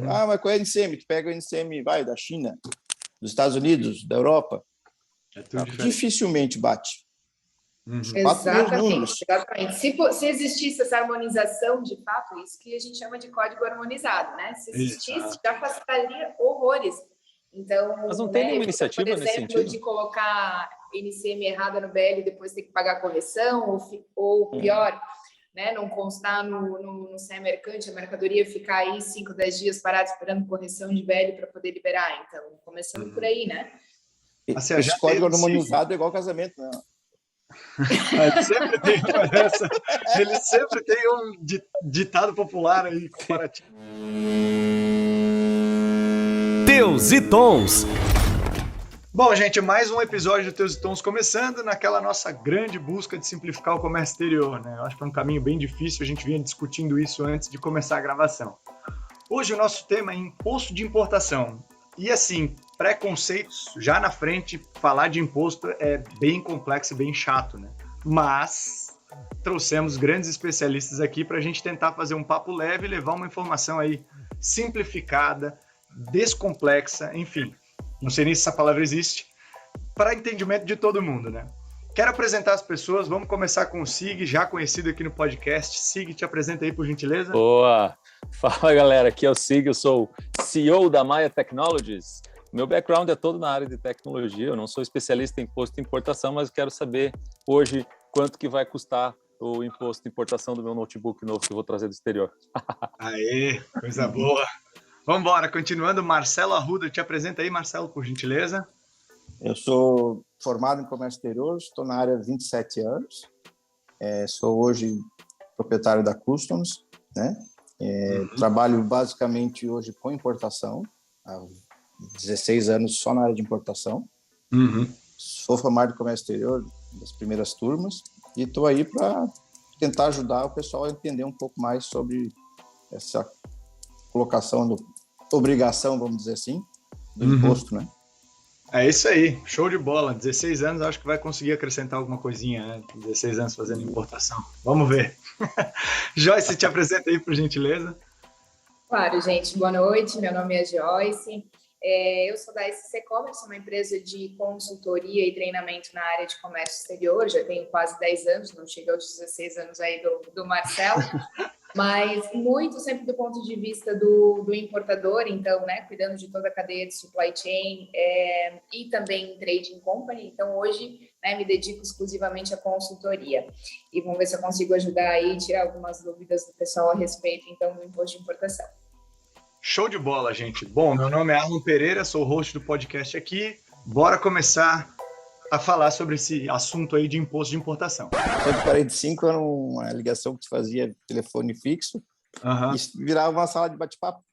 Mas qual é o NCM? Tu pega o NCM, da China, dos Estados Unidos, da Europa. Dificilmente bate. Exatamente. Se existisse essa harmonização, de fato, isso que a gente chama de código harmonizado, né? Se existisse, já facilitaria horrores. Então, mas não tem nenhuma iniciativa por exemplo, nesse sentido? de colocar NCM errada no BL e depois ter que pagar correção, ou pior, né, não constar no CE mercante, a mercadoria ficar aí 5, 10 dias parada esperando correção de BL para poder liberar. Então, começando por aí, né? Esse código harmonizado é igual casamento, né? Ele sempre tem um ditado popular aí comparativo. Teus e Tons. Bom, gente, mais um episódio do Teus e Tons começando naquela nossa grande busca de simplificar o comércio exterior, né? Eu acho que é um caminho bem difícil, a gente vinha discutindo isso antes de começar a gravação. Hoje o nosso tema é imposto de importação. E assim, preconceitos, já na frente, falar de imposto é bem complexo e bem chato, né? Mas trouxemos grandes especialistas aqui para a gente tentar fazer um papo leve e levar uma informação aí simplificada, descomplexa, enfim, não sei nem se essa palavra existe, para entendimento de todo mundo, né? Quero apresentar as pessoas, vamos começar com o Sig, já conhecido aqui no podcast. Sig, te apresenta aí, por gentileza. Boa! Fala, galera, aqui é o Sig, eu sou CEO da Maia Technologies. Meu background é todo na área de tecnologia, eu não sou especialista em imposto de importação, mas quero saber hoje quanto que vai custar o imposto de importação do meu notebook novo que eu vou trazer do exterior. Aê, coisa boa! Vamos embora, continuando, Marcelo Arruda, te apresenta aí, Marcelo, por gentileza. Eu sou formado em comércio exterior, estou na área há 27 anos, sou hoje proprietário da Customs, né? Trabalho basicamente hoje com importação, há 16 anos só na área de importação. Sou formado em comércio exterior das primeiras turmas e estou aí para tentar ajudar o pessoal a entender um pouco mais sobre essa colocação, obrigação, vamos dizer assim, do imposto, né? É isso aí, show de bola. 16 anos, acho que vai conseguir acrescentar alguma coisinha, né? 16 anos fazendo importação. Vamos ver. Joyce, te apresenta aí, por gentileza. Claro, gente. Boa noite. Meu nome é Joyce. Eu sou da SC Commerce, uma empresa de consultoria e treinamento na área de comércio exterior. Já tenho quase 10 anos, não chega aos 16 anos aí do Marcelo. Mas muito sempre do ponto de vista do importador, então, né, cuidando de toda a cadeia de supply chain e também trading company. Então, hoje, né, me dedico exclusivamente à consultoria. E vamos ver se eu consigo ajudar aí e tirar algumas dúvidas do pessoal a respeito, então, do imposto de importação. Show de bola, gente. Bom, meu nome é Arlon Pereira, sou o host do podcast aqui. Bora começar a falar sobre esse assunto aí de imposto de importação. 145 era uma ligação que se fazia telefone fixo e virava uma sala de bate-papo.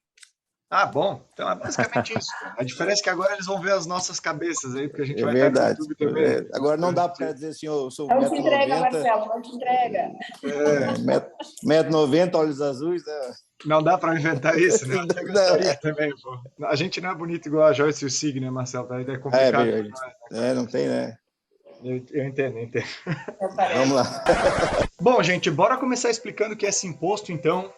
Ah, bom. Então é basicamente isso. A diferença é que agora eles vão ver as nossas cabeças aí, porque a gente vai verdade. estar no YouTube também. Agora não dá para dizer assim, eu sou 1,90 m. Não te entrega, Marcelo, não te entrega. 1,90 m, olhos azuis, né? Não dá para inventar isso, né? Eu gostaria também, pô. A gente não é bonito igual a Joyce e o Sig, né, Marcelo? Daí é complicado. Não tem, né? Eu entendo. Vamos lá. Bom, gente, bora começar explicando o que é esse imposto, então.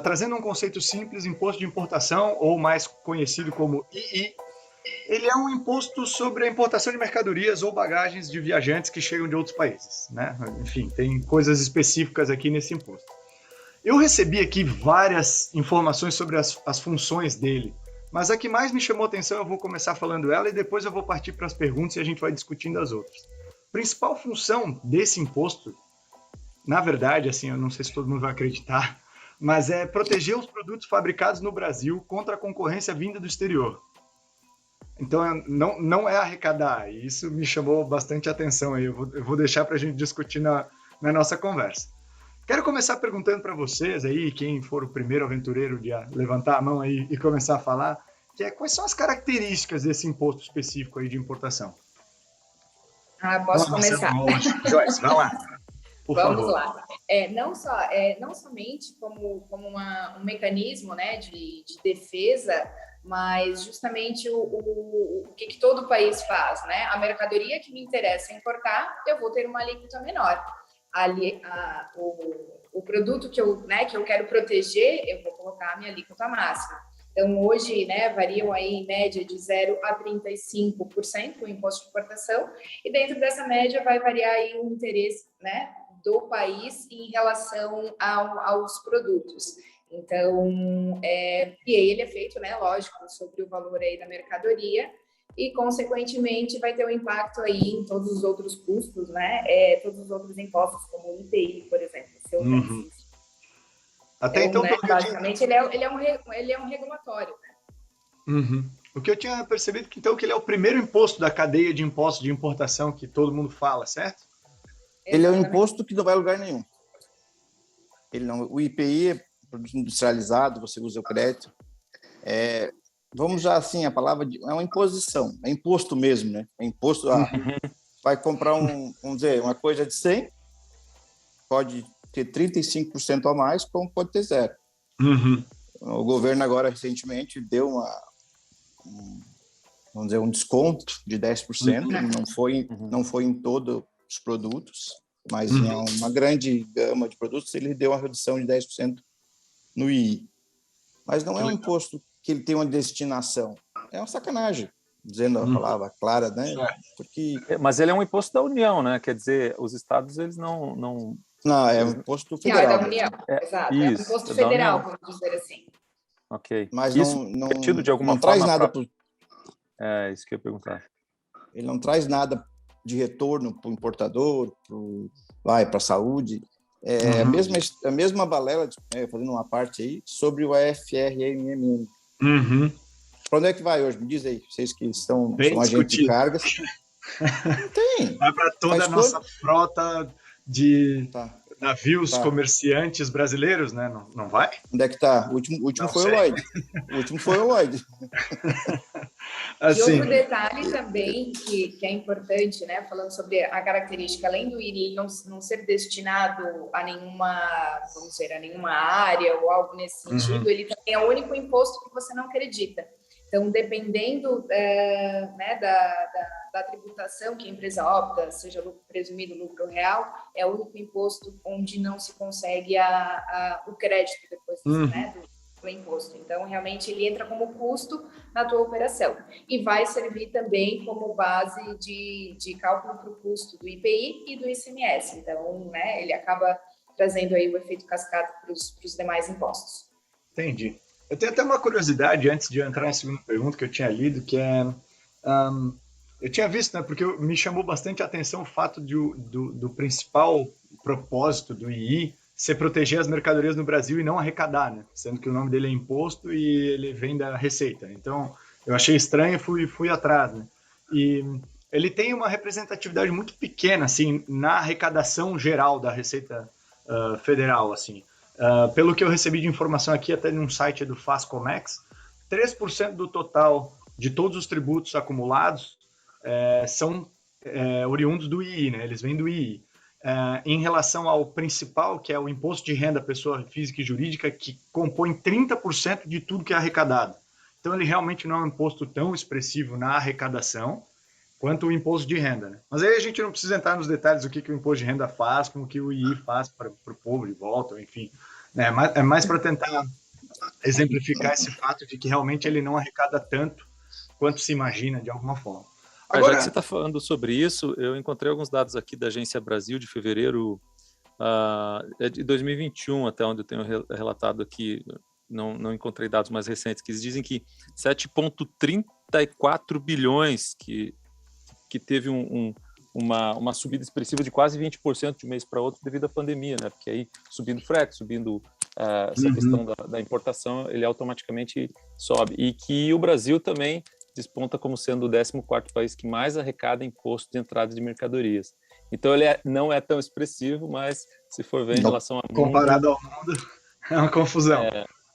Trazendo um conceito simples, imposto de importação, ou mais conhecido como II, ele é um imposto sobre a importação de mercadorias ou bagagens de viajantes que chegam de outros países, né? Enfim, tem coisas específicas aqui nesse imposto. Eu recebi aqui várias informações sobre as funções dele, mas a que mais me chamou a atenção eu vou começar falando ela e depois eu vou partir para as perguntas e a gente vai discutindo as outras. A principal função desse imposto, na verdade, assim, eu não sei se todo mundo vai acreditar, mas é proteger os produtos fabricados no Brasil contra a concorrência vinda do exterior. Então, não é arrecadar, e isso me chamou bastante atenção aí, eu vou deixar para a gente discutir na nossa conversa. Quero começar perguntando para vocês aí, quem for o primeiro aventureiro de levantar a mão aí e começar a falar, quais são as características desse imposto específico aí de importação? Posso começar? Joyce, vai lá. Vamos lá. Não somente como um mecanismo, né, de defesa, mas justamente o que todo país faz, né? A mercadoria que me interessa importar, eu vou ter uma alíquota menor. O produto que eu quero proteger, eu vou colocar a minha alíquota máxima. Então, hoje, né, variam aí em média de 0 a 35% o imposto de importação, e dentro dessa média vai variar aí o interesse, né, do país em relação aos produtos. Então, e aí ele é feito, né, lógico, sobre o valor aí da mercadoria, e, consequentemente, vai ter um impacto aí em todos os outros custos, né, todos os outros impostos, como o IPI, por exemplo, seu Até então, né, basicamente, ele é um regulatório, né? O que eu tinha percebido que então que ele é o primeiro imposto da cadeia de impostos de importação que todo mundo fala, certo? Ele é um imposto que não vai a lugar nenhum. O IPI é produto industrializado, você usa o crédito. Vamos usar assim a palavra, é uma imposição, é imposto mesmo, né? É imposto, vai comprar vamos dizer, uma coisa de 100, pode ter 35% a mais, como pode ter 0. O governo agora, recentemente, deu vamos dizer, um desconto de 10%, não foi em todos os produtos, mas em uma grande gama de produtos, ele deu uma redução de 10% no II. Mas não é um imposto que ele tem uma destinação. É uma sacanagem, dizendo a palavra clara, né? Porque... Mas ele é um imposto da União, né? Quer dizer, os estados, eles não... Não, é um imposto federal. É da União, exato. É um imposto federal, vamos dizer assim. Ok. Mas isso não de alguma não traz forma nada... É isso que eu ia perguntar. Ele não traz nada de retorno para o importador, para a saúde. A mesma balela, fazendo uma parte aí, sobre o AFRMM. Para onde é que vai hoje? Me diz aí, vocês que são agentes de cargas. Não tem. Vai para toda a nossa frota de navios comerciantes brasileiros, né? Não vai? Onde é que está? O último foi o Lloyd. O último foi o Lloyd. Assim, e outro detalhe também que é importante, né, falando sobre a característica, além do IRI não ser destinado a nenhuma, vamos dizer, a nenhuma área ou algo nesse sentido, ele também é o único imposto que você não acredita. Então, dependendo né, da tributação que a empresa opta, seja lucro presumido, lucro real, é o único imposto onde não se consegue o crédito depois né, do imposto. Então, realmente, ele entra como custo na tua operação. E vai servir também como base de cálculo para o custo do IPI e do ICMS. Então, né, ele acaba trazendo aí o efeito cascata para os demais impostos. Entendi. Eu tenho até uma curiosidade, antes de eu entrar na segunda pergunta que eu tinha lido, que é... eu tinha visto, né, porque me chamou bastante a atenção o fato do principal propósito do II ser proteger as mercadorias no Brasil e não arrecadar, né? Sendo que o nome dele é imposto e ele vem da Receita. Então, eu achei estranho e fui atrás, né? E ele tem uma representatividade muito pequena, assim, na arrecadação geral da Receita Federal, assim. Pelo que eu recebi de informação aqui, até num site do Fazcomex, 3% do total de todos os tributos acumulados são oriundos do II, né? Eles vêm do II. Em relação ao principal, que é o imposto de renda pessoa física e jurídica, que compõe 30% de tudo que é arrecadado. Então, ele realmente não é um imposto tão expressivo na arrecadação quanto o imposto de renda, né? Mas aí a gente não precisa entrar nos detalhes do que o imposto de renda faz, com o que o II faz para o povo de volta, enfim. É mais para tentar exemplificar esse fato de que realmente ele não arrecada tanto quanto se imagina, de alguma forma. Agora, já que você está falando sobre isso, eu encontrei alguns dados aqui da Agência Brasil de fevereiro de 2021, até onde eu tenho relatado aqui, não encontrei dados mais recentes, que dizem que 7,34 bilhões que teve uma subida expressiva de quase 20% de um mês para outro devido à pandemia, né? Porque aí subindo frete, subindo essa questão da importação, ele automaticamente sobe. E que o Brasil também desponta como sendo o 14º país que mais arrecada imposto de entrada de mercadorias. Então ele não é tão expressivo, mas se for ver em relação ao mundo... Comparado ao mundo, é uma confusão.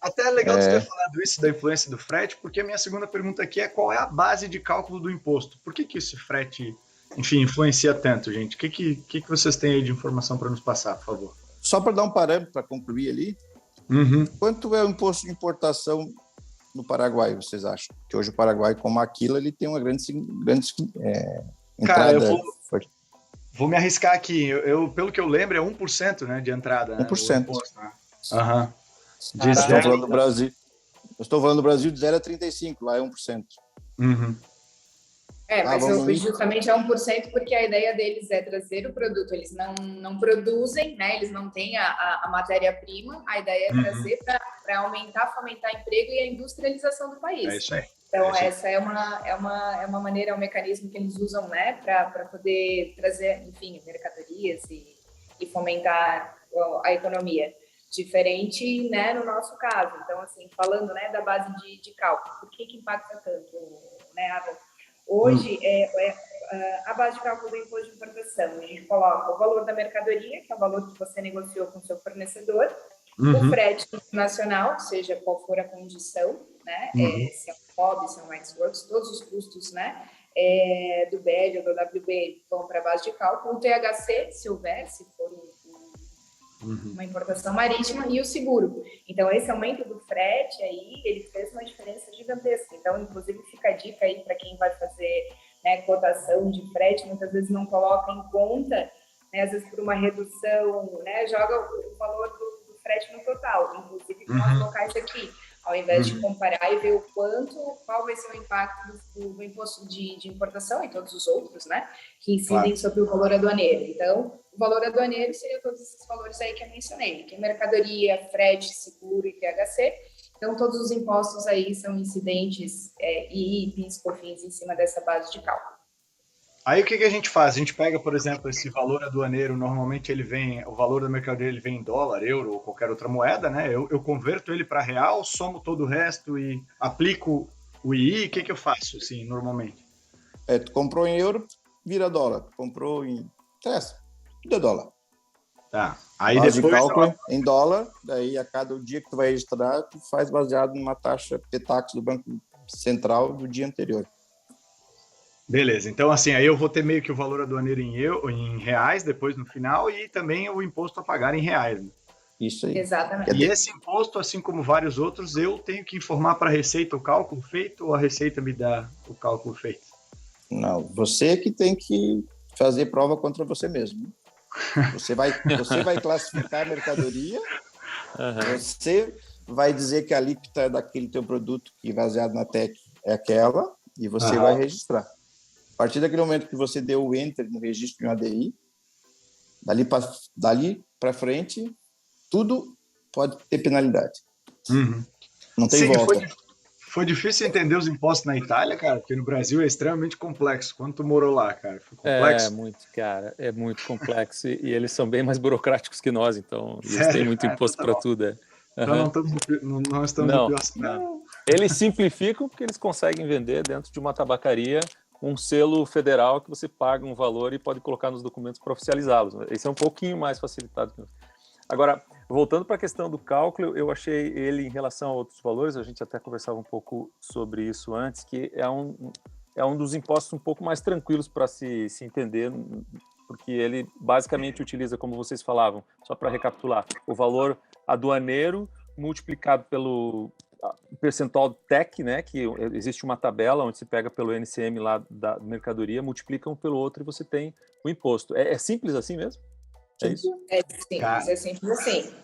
Até é legal você ter falado isso da influência do frete, porque a minha segunda pergunta aqui é qual é a base de cálculo do imposto? Por que esse frete, enfim, influencia tanto, gente? O que vocês têm aí de informação para nos passar, por favor? Só para dar um parâmetro para concluir ali, quanto é o imposto de importação no Paraguai, vocês acham? Que hoje o Paraguai, como Aquila, ele tem uma grande entrada... Cara, vou me arriscar aqui. Pelo que eu lembro, é 1%, né, de entrada. 1%. Né, imposto, né? Estão falando do Brasil. Eu estou falando do Brasil de 0 a 35, lá é 1%. Uhum. Mas justamente é 1% porque a ideia deles é trazer o produto. Eles não produzem, né? Eles não têm a matéria-prima. A ideia é trazer para aumentar, fomentar emprego e a industrialização do país. É isso aí. Então, essa é uma maneira, é um mecanismo que eles usam, né? Para poder trazer, enfim, mercadorias e fomentar a economia. Diferente, né, no nosso caso. Então, assim, falando, né, da base de cálculo, por que impacta tanto, né, Aaron? Hoje, a base de cálculo do imposto de importação, a gente coloca o valor da mercadoria, que é o valor que você negociou com o seu fornecedor, o frete internacional, seja qual for a condição, né, se é um FOB, se é um Ex-Works, todos os custos, né, do BL ou do WB vão para a base de cálculo, o THC, se houver, se for uma importação marítima, e o seguro. Então, esse aumento do frete aí, ele fez uma diferença gigantesca. Então, inclusive, fica a dica aí para quem vai fazer, né, cotação de frete, muitas vezes não coloca em conta, né, às vezes por uma redução, né, joga o valor do frete no total, inclusive com os locais aqui, ao invés de comparar e ver o qual vai ser o impacto do imposto de importação e todos os outros, né, que incidem sobre o valor aduaneiro. Então, o valor aduaneiro seria todos esses valores aí que eu mencionei, que é mercadoria, frete, seguro e THC. Então, todos os impostos aí são incidentes e PIS, COFINS em cima dessa base de cálculo. Aí o que a gente faz? A gente pega, por exemplo, esse valor aduaneiro, normalmente o valor da mercadoria ele vem em dólar, euro ou qualquer outra moeda, né? Eu converto ele para real, somo todo o resto e aplico o II, o que eu faço, assim, normalmente? Tu comprou em euro, vira dólar. Comprou em... vira dólar. Tá. Aí base depois... de cálculo em dólar, daí a cada dia que tu vai registrar, tu faz baseado numa taxa PTAX do Banco Central do dia anterior. Beleza, então assim, aí eu vou ter meio que o valor aduaneiro em reais depois no final e também o imposto a pagar em reais. Né? Isso aí. Exatamente. E esse imposto, assim como vários outros, eu tenho que informar para a Receita o cálculo feito ou a Receita me dá o cálculo feito? Não, você que tem que fazer prova contra você mesmo. Você vai classificar a mercadoria, você vai dizer que a alíquota daquele teu produto que baseado na TEC é aquela e você vai registrar. A partir daquele momento que você deu o Enter no registro de um ADI, dali para frente, tudo pode ter penalidade. Não tem volta. Foi difícil entender os impostos na Itália, cara, porque no Brasil é extremamente complexo. Quando tu morou lá, cara, foi complexo? É muito complexo e eles são bem mais burocráticos que nós, então eles Sério? têm muito imposto para tudo. Então não estamos no pior cenário. Eles simplificam porque eles conseguem vender dentro de uma tabacaria um selo federal que você paga um valor e pode colocar nos documentos para oficializá-los. Esse é um pouquinho mais facilitado. Agora, voltando para a questão do cálculo, eu achei ele, em relação a outros valores, a gente até conversava um pouco sobre isso antes, que é um dos impostos um pouco mais tranquilos para se entender, porque ele basicamente utiliza, como vocês falavam, só para recapitular, o valor aduaneiro multiplicado pelo percentual TEC, né, que existe uma tabela onde se pega pelo NCM lá da mercadoria, multiplica um pelo outro e você tem o imposto. É simples assim mesmo? É isso? É simples assim.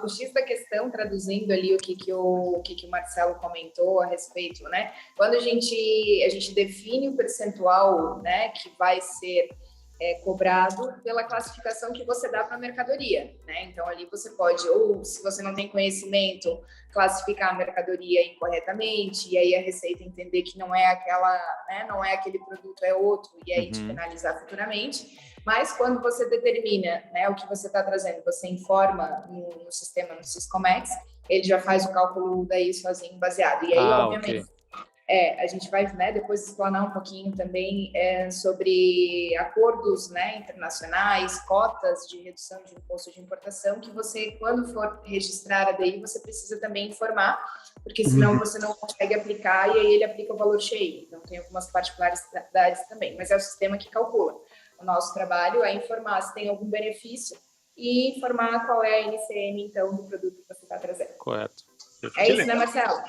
O X da questão, traduzindo ali o que o Marcelo comentou a respeito, né? Quando a gente define o percentual, né, que vai ser cobrado pela classificação que você dá para a mercadoria, né? Então, ali você pode, ou se você não tem conhecimento, classificar a mercadoria incorretamente, e aí a Receita entender que não é aquela, né, não é aquele produto, é outro, e aí te penalizar futuramente. Mas quando você determina, né, o que você está trazendo, você informa no sistema, no Siscomex, ele já faz o cálculo daí sozinho, baseado. E aí, obviamente... Okay. A gente vai, né, depois explanar um pouquinho também sobre acordos, né, internacionais, cotas de redução de imposto de importação, que você, quando for registrar a DI, você precisa também informar, porque senão você não consegue aplicar e aí ele aplica o valor cheio. Então, tem algumas particularidades também, mas é o sistema que calcula. O nosso trabalho é informar se tem algum benefício e informar qual é a NCM, então, do produto que você está trazendo. Correto. É isso, né, Marcelo?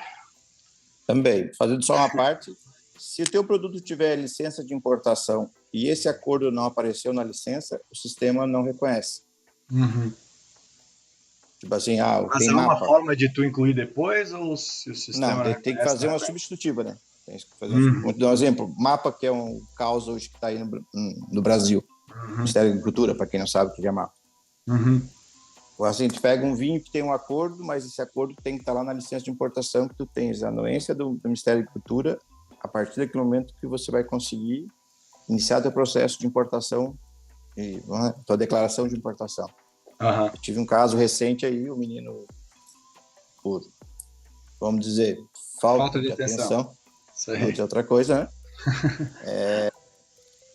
Também, fazendo só uma parte, se o teu produto tiver licença de importação e esse acordo não apareceu na licença, o sistema não reconhece. Tipo assim, Mas tem há uma mapa. forma de tu incluir depois ou se o sistema Não, tem que fazer uma reconhece, substitutiva, né? Tem que fazer Uhum. Vou te dar um exemplo. Mapa, que é um caos hoje que está aí no Brasil. Ministério da Agricultura, para quem não sabe o que é mapa. Uhum. Ou assim, tu pega um vinho que tem um acordo, mas esse acordo tem que estar lá na licença de importação que tu tens, a anuência do Ministério da Agricultura, a partir daquele momento que você vai conseguir iniciar teu processo de importação e tua declaração de importação. Uhum. Eu tive um caso recente aí, o menino, por, vamos dizer, falta de atenção, não de outra coisa, né?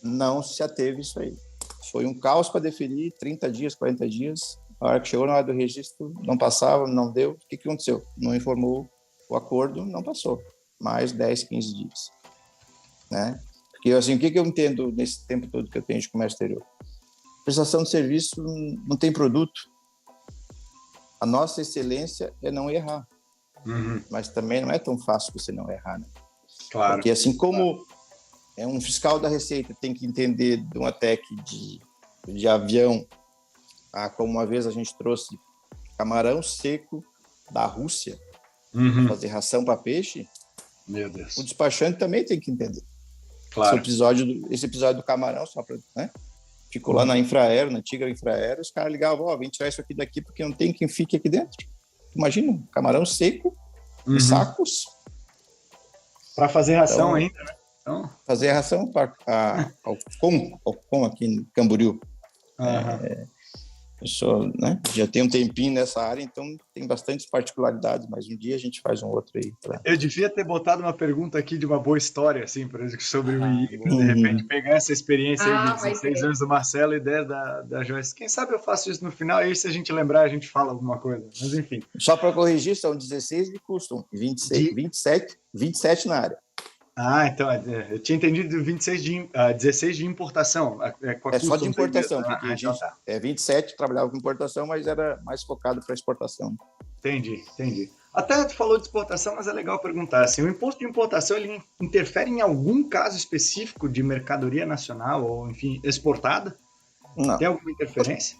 Não se ateve isso aí. Foi um caos para definir, 30 dias, 40 dias. A hora que chegou na hora do registro, não passava, não deu. O que aconteceu? Não informou o acordo, não passou. Mais 10, 15 dias. Né? Porque, assim, o que eu entendo nesse tempo todo que eu tenho de comércio exterior? Prestação de serviço não tem produto. A nossa excelência é não errar. Uhum. Mas também não é tão fácil você não errar, né? Claro. Porque, assim como um fiscal da Receita tem que entender de uma tech de avião, como uma vez a gente trouxe camarão seco da Rússia para fazer ração para peixe, meu Deus, o despachante também tem que entender. Claro. Esse episódio do camarão, só para, né? Ficou lá na Infraero, na antiga Infraero, os caras ligavam, vem tirar isso aqui daqui porque não tem quem fique aqui dentro. Imagina, camarão seco, em sacos. Para fazer ração ainda, né? Então... Fazer a ração ao com aqui em Camboriú. Eu já tenho um tempinho nessa área, então tem bastantes particularidades, mas um dia a gente faz um outro aí. Eu devia ter botado uma pergunta aqui de uma boa história, assim, por exemplo, sobre o II, para de repente pegar essa experiência aí de 16 anos do Marcelo e 10 da Joyce. Quem sabe eu faço isso no final, e aí se a gente lembrar, a gente fala alguma coisa, mas enfim. Só para corrigir, são 16 de custom, 27 na área. Então, eu tinha entendido 16 de importação. Só de importação, porque a gente 27 trabalhava com importação, mas era mais focado para exportação. Entendi. Até tu falou de exportação, mas é legal perguntar, assim, o imposto de importação, ele interfere em algum caso específico de mercadoria nacional, ou, enfim, exportada? Não. Tem alguma interferência?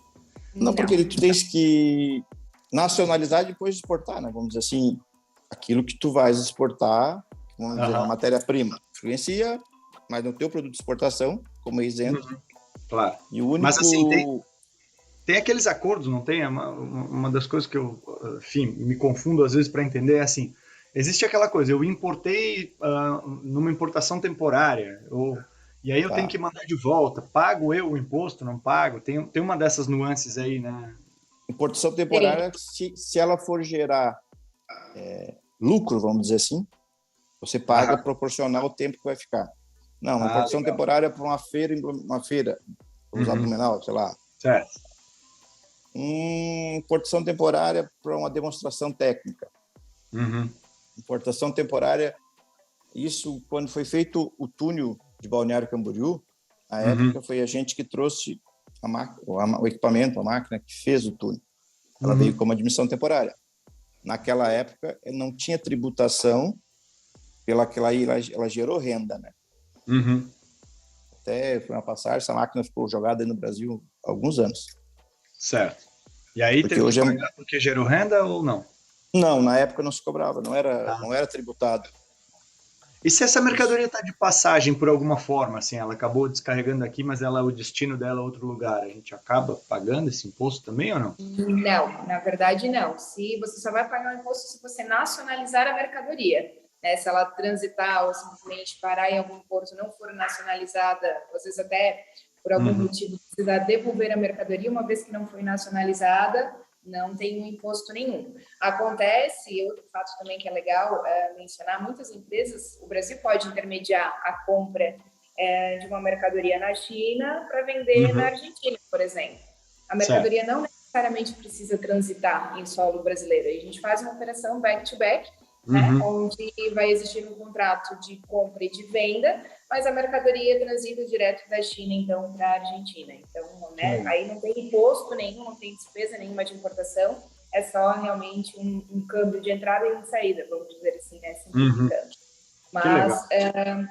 Não, porque tu tens que nacionalizar e depois exportar, né? Vamos dizer assim, aquilo que tu vais exportar, vamos dizer, uma matéria-prima, influencia, mas no teu produto de exportação, como é isento. Claro. E o único... Mas assim, tem aqueles acordos, não tem? Uma das coisas que eu, enfim, me confundo às vezes para entender é assim, existe aquela coisa, eu importei numa importação temporária, e aí eu tenho que mandar de volta, pago eu o imposto, não pago? Tem uma dessas nuances aí, né? Importação temporária, se ela for gerar lucro, vamos dizer assim, você paga proporcional ao tempo que vai ficar. Não, uma importação temporária para uma feira, vou usar Blumenau, sei lá. Certo. Importação temporária para uma demonstração técnica. Importação temporária, isso quando foi feito o túnel de Balneário Camboriú, na época foi a gente que trouxe o equipamento, a máquina que fez o túnel. Ela veio como admissão temporária. Naquela época não tinha tributação, pelaquela aí ela gerou renda, né? Até foi uma passagem, essa máquina ficou jogada no Brasil há alguns anos. Certo. E aí porque teve que pagar porque gerou renda ou não? Não, na época não se cobrava, não era tributado. E se essa mercadoria está de passagem por alguma forma, assim, ela acabou descarregando aqui, mas o destino dela é outro lugar, a gente acaba pagando esse imposto também ou não? Não, na verdade não. Você só vai pagar o imposto se você nacionalizar a mercadoria. Se ela transitar ou simplesmente parar em algum porto, não for nacionalizada, às vezes até por algum motivo precisar devolver a mercadoria, uma vez que não foi nacionalizada, não tem imposto nenhum. Acontece, outro fato também que é legal mencionar, muitas empresas, o Brasil pode intermediar a compra de uma mercadoria na China para vender na Argentina, por exemplo. A mercadoria não necessariamente precisa transitar em solo brasileiro. A gente faz uma operação back-to-back, onde vai existir um contrato de compra e de venda, mas a mercadoria transita direto da China, então, para a Argentina. Então, aí não tem imposto nenhum, não tem despesa nenhuma de importação, é só realmente um câmbio de entrada e de saída, vamos dizer assim, né? Simplificando. Mas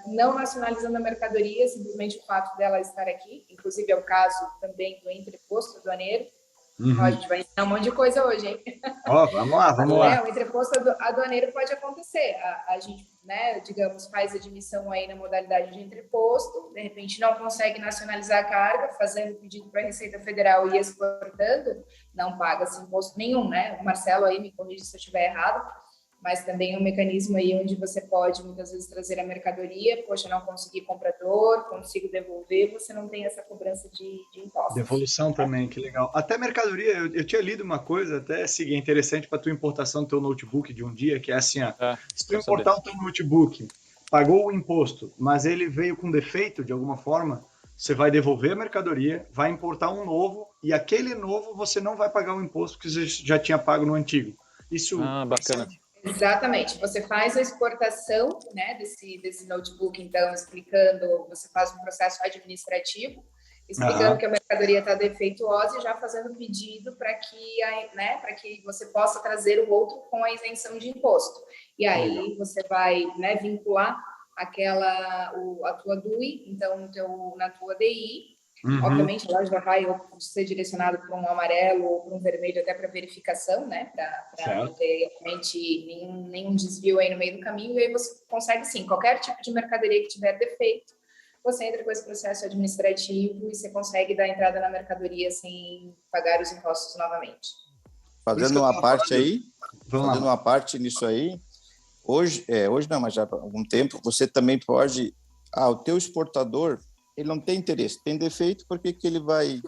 não nacionalizando a mercadoria, simplesmente o fato dela estar aqui, inclusive é o caso também do entreposto aduaneiro, Ó, a gente vai ensinar um monte de coisa hoje, hein? Ó, vamos lá. O entreposto aduaneiro pode acontecer. A gente, né, digamos, faz admissão aí na modalidade de entreposto, de repente não consegue nacionalizar a carga, fazendo pedido para a Receita Federal e exportando, não paga-se imposto nenhum, né? O Marcelo aí me corrige se eu estiver errado, mas também é um mecanismo aí onde você pode muitas vezes trazer a mercadoria, poxa, não consegui comprador, consigo devolver, você não tem essa cobrança de impostos. Devolução também, que legal. Até mercadoria, eu tinha lido uma coisa, até seguir interessante para tua importação do teu notebook de um dia, que é assim, ó, se tu importar o teu notebook, pagou o imposto, mas ele veio com defeito de alguma forma, você vai devolver a mercadoria, vai importar um novo, e aquele novo você não vai pagar o imposto que você já tinha pago no antigo. Isso bacana. Exatamente. Você faz a exportação, né, desse notebook, então, explicando, você faz um processo administrativo, explicando que a mercadoria está defeituosa e já fazendo pedido para que você possa trazer o outro com a isenção de imposto. E aí você vai, né, vincular a tua DUI, então na tua DI. Obviamente, ela já vai ser direcionado para um amarelo ou para um vermelho até para verificação, né? Para não ter realmente nenhum desvio aí no meio do caminho. E aí você consegue, sim, qualquer tipo de mercadoria que tiver defeito, você entra com esse processo administrativo e você consegue dar entrada na mercadoria sem pagar os impostos novamente. Fazendo uma parte aí, fazendo uma parte nisso aí, hoje não, mas já há algum tempo, você também pode... o teu exportador... ele não tem interesse, tem defeito, por que ele vai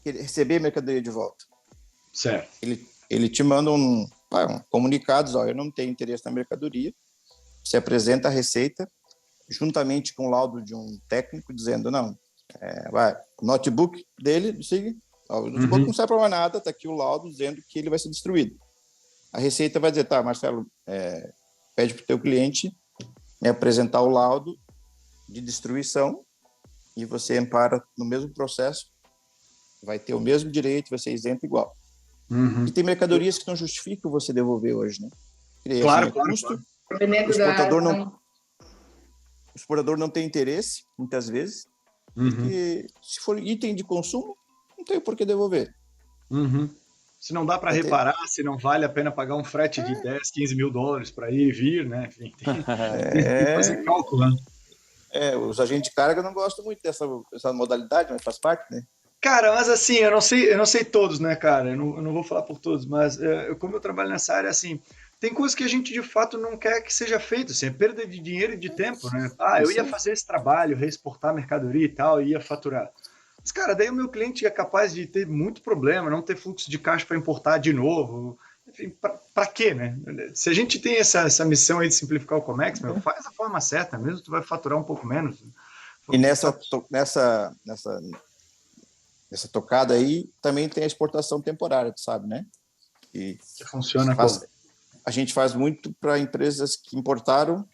receber a mercadoria de volta? Certo. Ele te manda um comunicado, eu não tenho interesse na mercadoria, você apresenta a receita, juntamente com o laudo de um técnico, dizendo, o notebook dele, o notebook não serve para mais nada, está aqui o laudo dizendo que ele vai ser destruído. A receita vai dizer, Marcelo, pede para o teu cliente me apresentar o laudo de destruição e você ampara no mesmo processo, vai ter o mesmo direito, vai ser isento igual. E tem mercadorias que não justificam você devolver hoje, né? Claro. Custo, o exportador não tem interesse, muitas vezes, porque se for item de consumo, não tem por que devolver. Se não dá para reparar, se não vale a pena pagar um frete de 10, 15 mil dólares para ir e vir, né? Enfim, tem que fazer cálculo, né? Os agentes de carga não gostam muito dessa modalidade, mas faz parte, né? Cara, mas assim, eu não sei todos, né, cara? Eu não vou falar por todos, mas como eu trabalho nessa área, assim, tem coisas que a gente de fato não quer que seja feito, assim, é perda de dinheiro e de tempo, né? Eu ia fazer esse trabalho, reexportar mercadoria e tal, ia faturar. Mas, cara, daí o meu cliente é capaz de ter muito problema, não ter fluxo de caixa para importar de novo. Enfim, para quê, né? Se a gente tem essa missão aí de simplificar o Comex, faz da forma certa, mesmo tu vai faturar um pouco menos. E nessa tocada aí, também tem a exportação temporária, tu sabe, né? Que funciona a gente faz muito para empresas que importaram,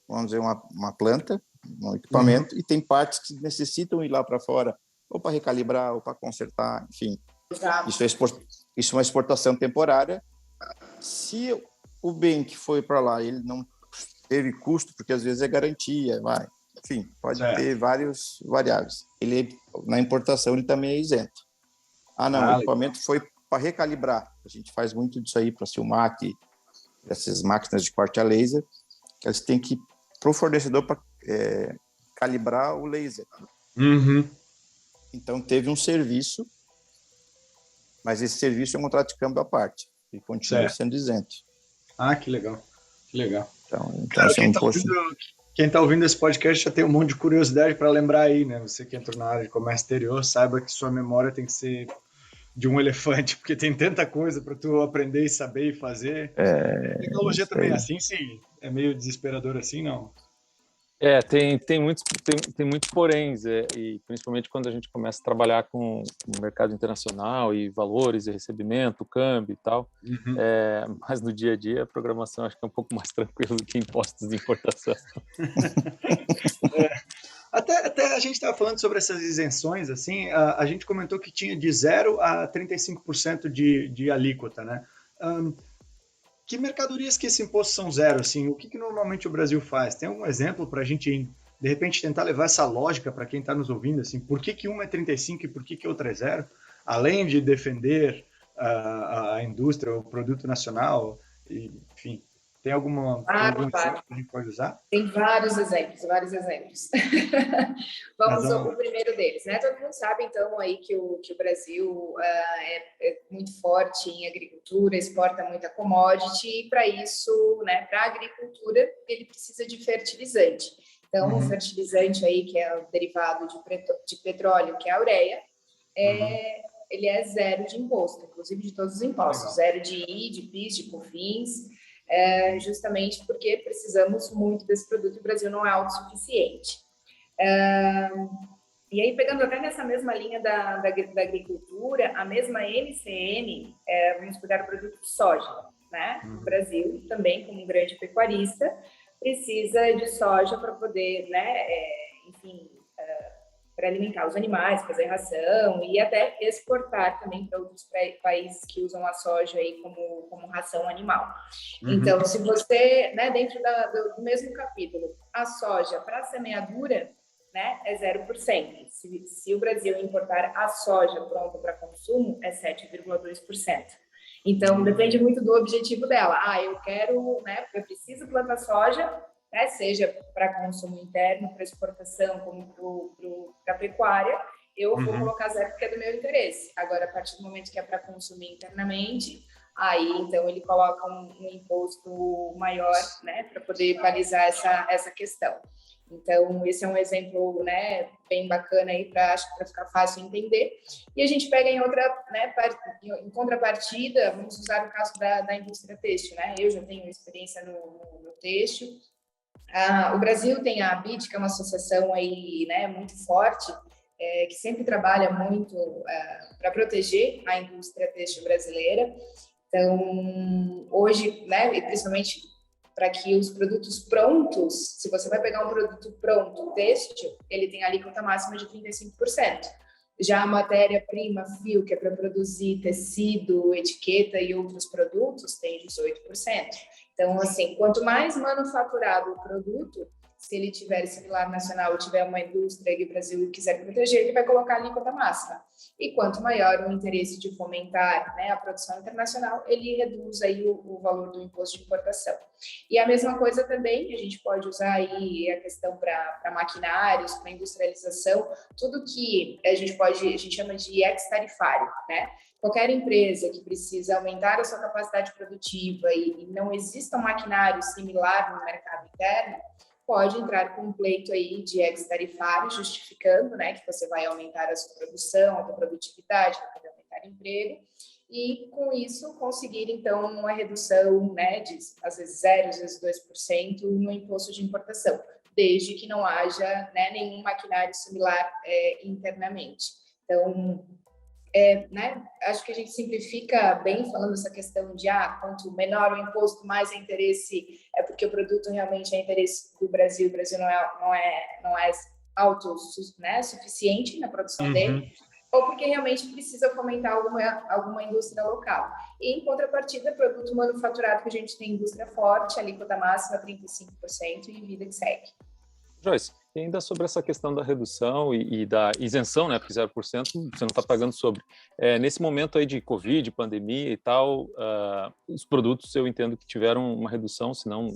vamos dizer, uma planta, um equipamento, e tem partes que necessitam ir lá para fora, ou para recalibrar, ou para consertar, enfim. Isso é uma exportação temporária. Se o bem que foi para lá, ele não teve custo, porque às vezes é garantia, enfim, pode ter vários variáveis. Na importação, ele também é isento. O equipamento foi para recalibrar. A gente faz muito disso aí para Silmac, essas máquinas de corte a laser, que eles têm que ir para o fornecedor para calibrar o laser. Então, teve um serviço, mas esse serviço é um contrato de câmbio à parte. E continua sendo isento. Que legal. Que legal. Então cara, quem está ouvindo esse podcast já tem um monte de curiosidade para lembrar aí, né? Você que entrou na área de comércio exterior, saiba que sua memória tem que ser de um elefante, porque tem tanta coisa para tu aprender e saber e fazer. Tecnologia também é assim, sim? É meio desesperador assim, não? Tem muitos poréns, e principalmente quando a gente começa a trabalhar com o mercado internacional e valores e recebimento, câmbio e tal, mas no dia a dia a programação acho que é um pouco mais tranquila do que impostos de importação. Até a gente estava falando sobre essas isenções, assim, a gente comentou que tinha de 0 a 35% de alíquota, né? Que mercadorias que esse imposto são zero, assim? O que normalmente o Brasil faz? Tem algum exemplo para a gente de repente tentar levar essa lógica para quem está nos ouvindo, assim, por que uma é 35 e por que outra é 0? Além de defender a indústria, o produto nacional, enfim, tem algum exemplo que a gente pode usar? Tem vários exemplos, vários exemplos. Vamos ao primeiro deles, né? Todo mundo sabe, então, aí que o Brasil é muito forte em agricultura, exporta muita commodity, e para isso, né, para a agricultura, ele precisa de fertilizante. Então, o fertilizante aí, que é o derivado de petróleo, que é a ureia, ele é 0 de imposto, inclusive de todos os impostos, 0 de I, de PIS, de COFINS, justamente porque precisamos muito desse produto e o Brasil não é autossuficiente. E aí, pegando até nessa mesma linha da agricultura, a mesma MCM, vamos pegar o produto de soja, né? O Brasil, também como um grande pecuarista, precisa de soja para poder, né, enfim, para alimentar os animais, fazer ração e até exportar também para outros países que usam a soja aí como ração animal. Então, se você, né, dentro do mesmo capítulo, a soja para semeadura, né, é 0%. Se o Brasil importar a soja pronta para consumo, é 7,2%. Então, depende muito do objetivo dela. Eu quero, né, eu preciso plantar soja, né, seja para consumo interno, para exportação, como para a pecuária, eu vou colocar 0 porque é do meu interesse. Agora, a partir do momento que é para consumir internamente, aí, então, ele coloca um imposto maior, né, para poder balizar essa questão. Então, esse é um exemplo, né, bem bacana aí para ficar fácil entender. E a gente pega em outra, né, em contrapartida, vamos usar o caso da indústria têxtil, né? Eu já tenho experiência no têxtil. O Brasil tem a ABIT, que é uma associação aí, né, muito forte, que sempre trabalha muito para proteger a indústria têxtil brasileira. Então, hoje, né, e principalmente para que os produtos prontos, se você vai pegar um produto pronto, têxtil, ele tem a alíquota máxima de 35%. Já a matéria-prima fio, que é para produzir tecido, etiqueta e outros produtos, tem 18%. Então, assim, quanto mais manufaturado o produto, se ele tiver similar nacional, tiver uma indústria que o Brasil quiser proteger, ele vai colocar a alíquota máxima. E quanto maior o interesse de fomentar, né, a produção internacional, ele reduz aí o valor do imposto de importação. E a mesma coisa também, a gente pode usar aí a questão para maquinários, para industrialização, tudo que a gente chama de ex-tarifário, né? Qualquer empresa que precisa aumentar a sua capacidade produtiva e não exista um maquinário similar no mercado interno, pode entrar com um pleito aí de ex-tarifário, justificando, né, que você vai aumentar a sua produção, a sua produtividade, vai poder aumentar o emprego, e com isso conseguir, então, uma redução, né, de, às vezes, 0, às vezes 2% no imposto de importação, desde que não haja, né, nenhum maquinário similar internamente. Então, né, acho que a gente simplifica bem falando essa questão de quanto menor o imposto, mais é interesse, porque o produto realmente é interesse do Brasil, o Brasil não é suficiente na produção dele, ou porque realmente precisa fomentar alguma indústria local. E, em contrapartida, produto manufaturado que a gente tem indústria forte, alíquota máxima 35% e vida que segue. Joyce, e ainda sobre essa questão da redução e da isenção, né, porque 0% você não está pagando sobre. Nesse momento aí de Covid, pandemia e tal, os produtos eu entendo que tiveram uma redução, se não,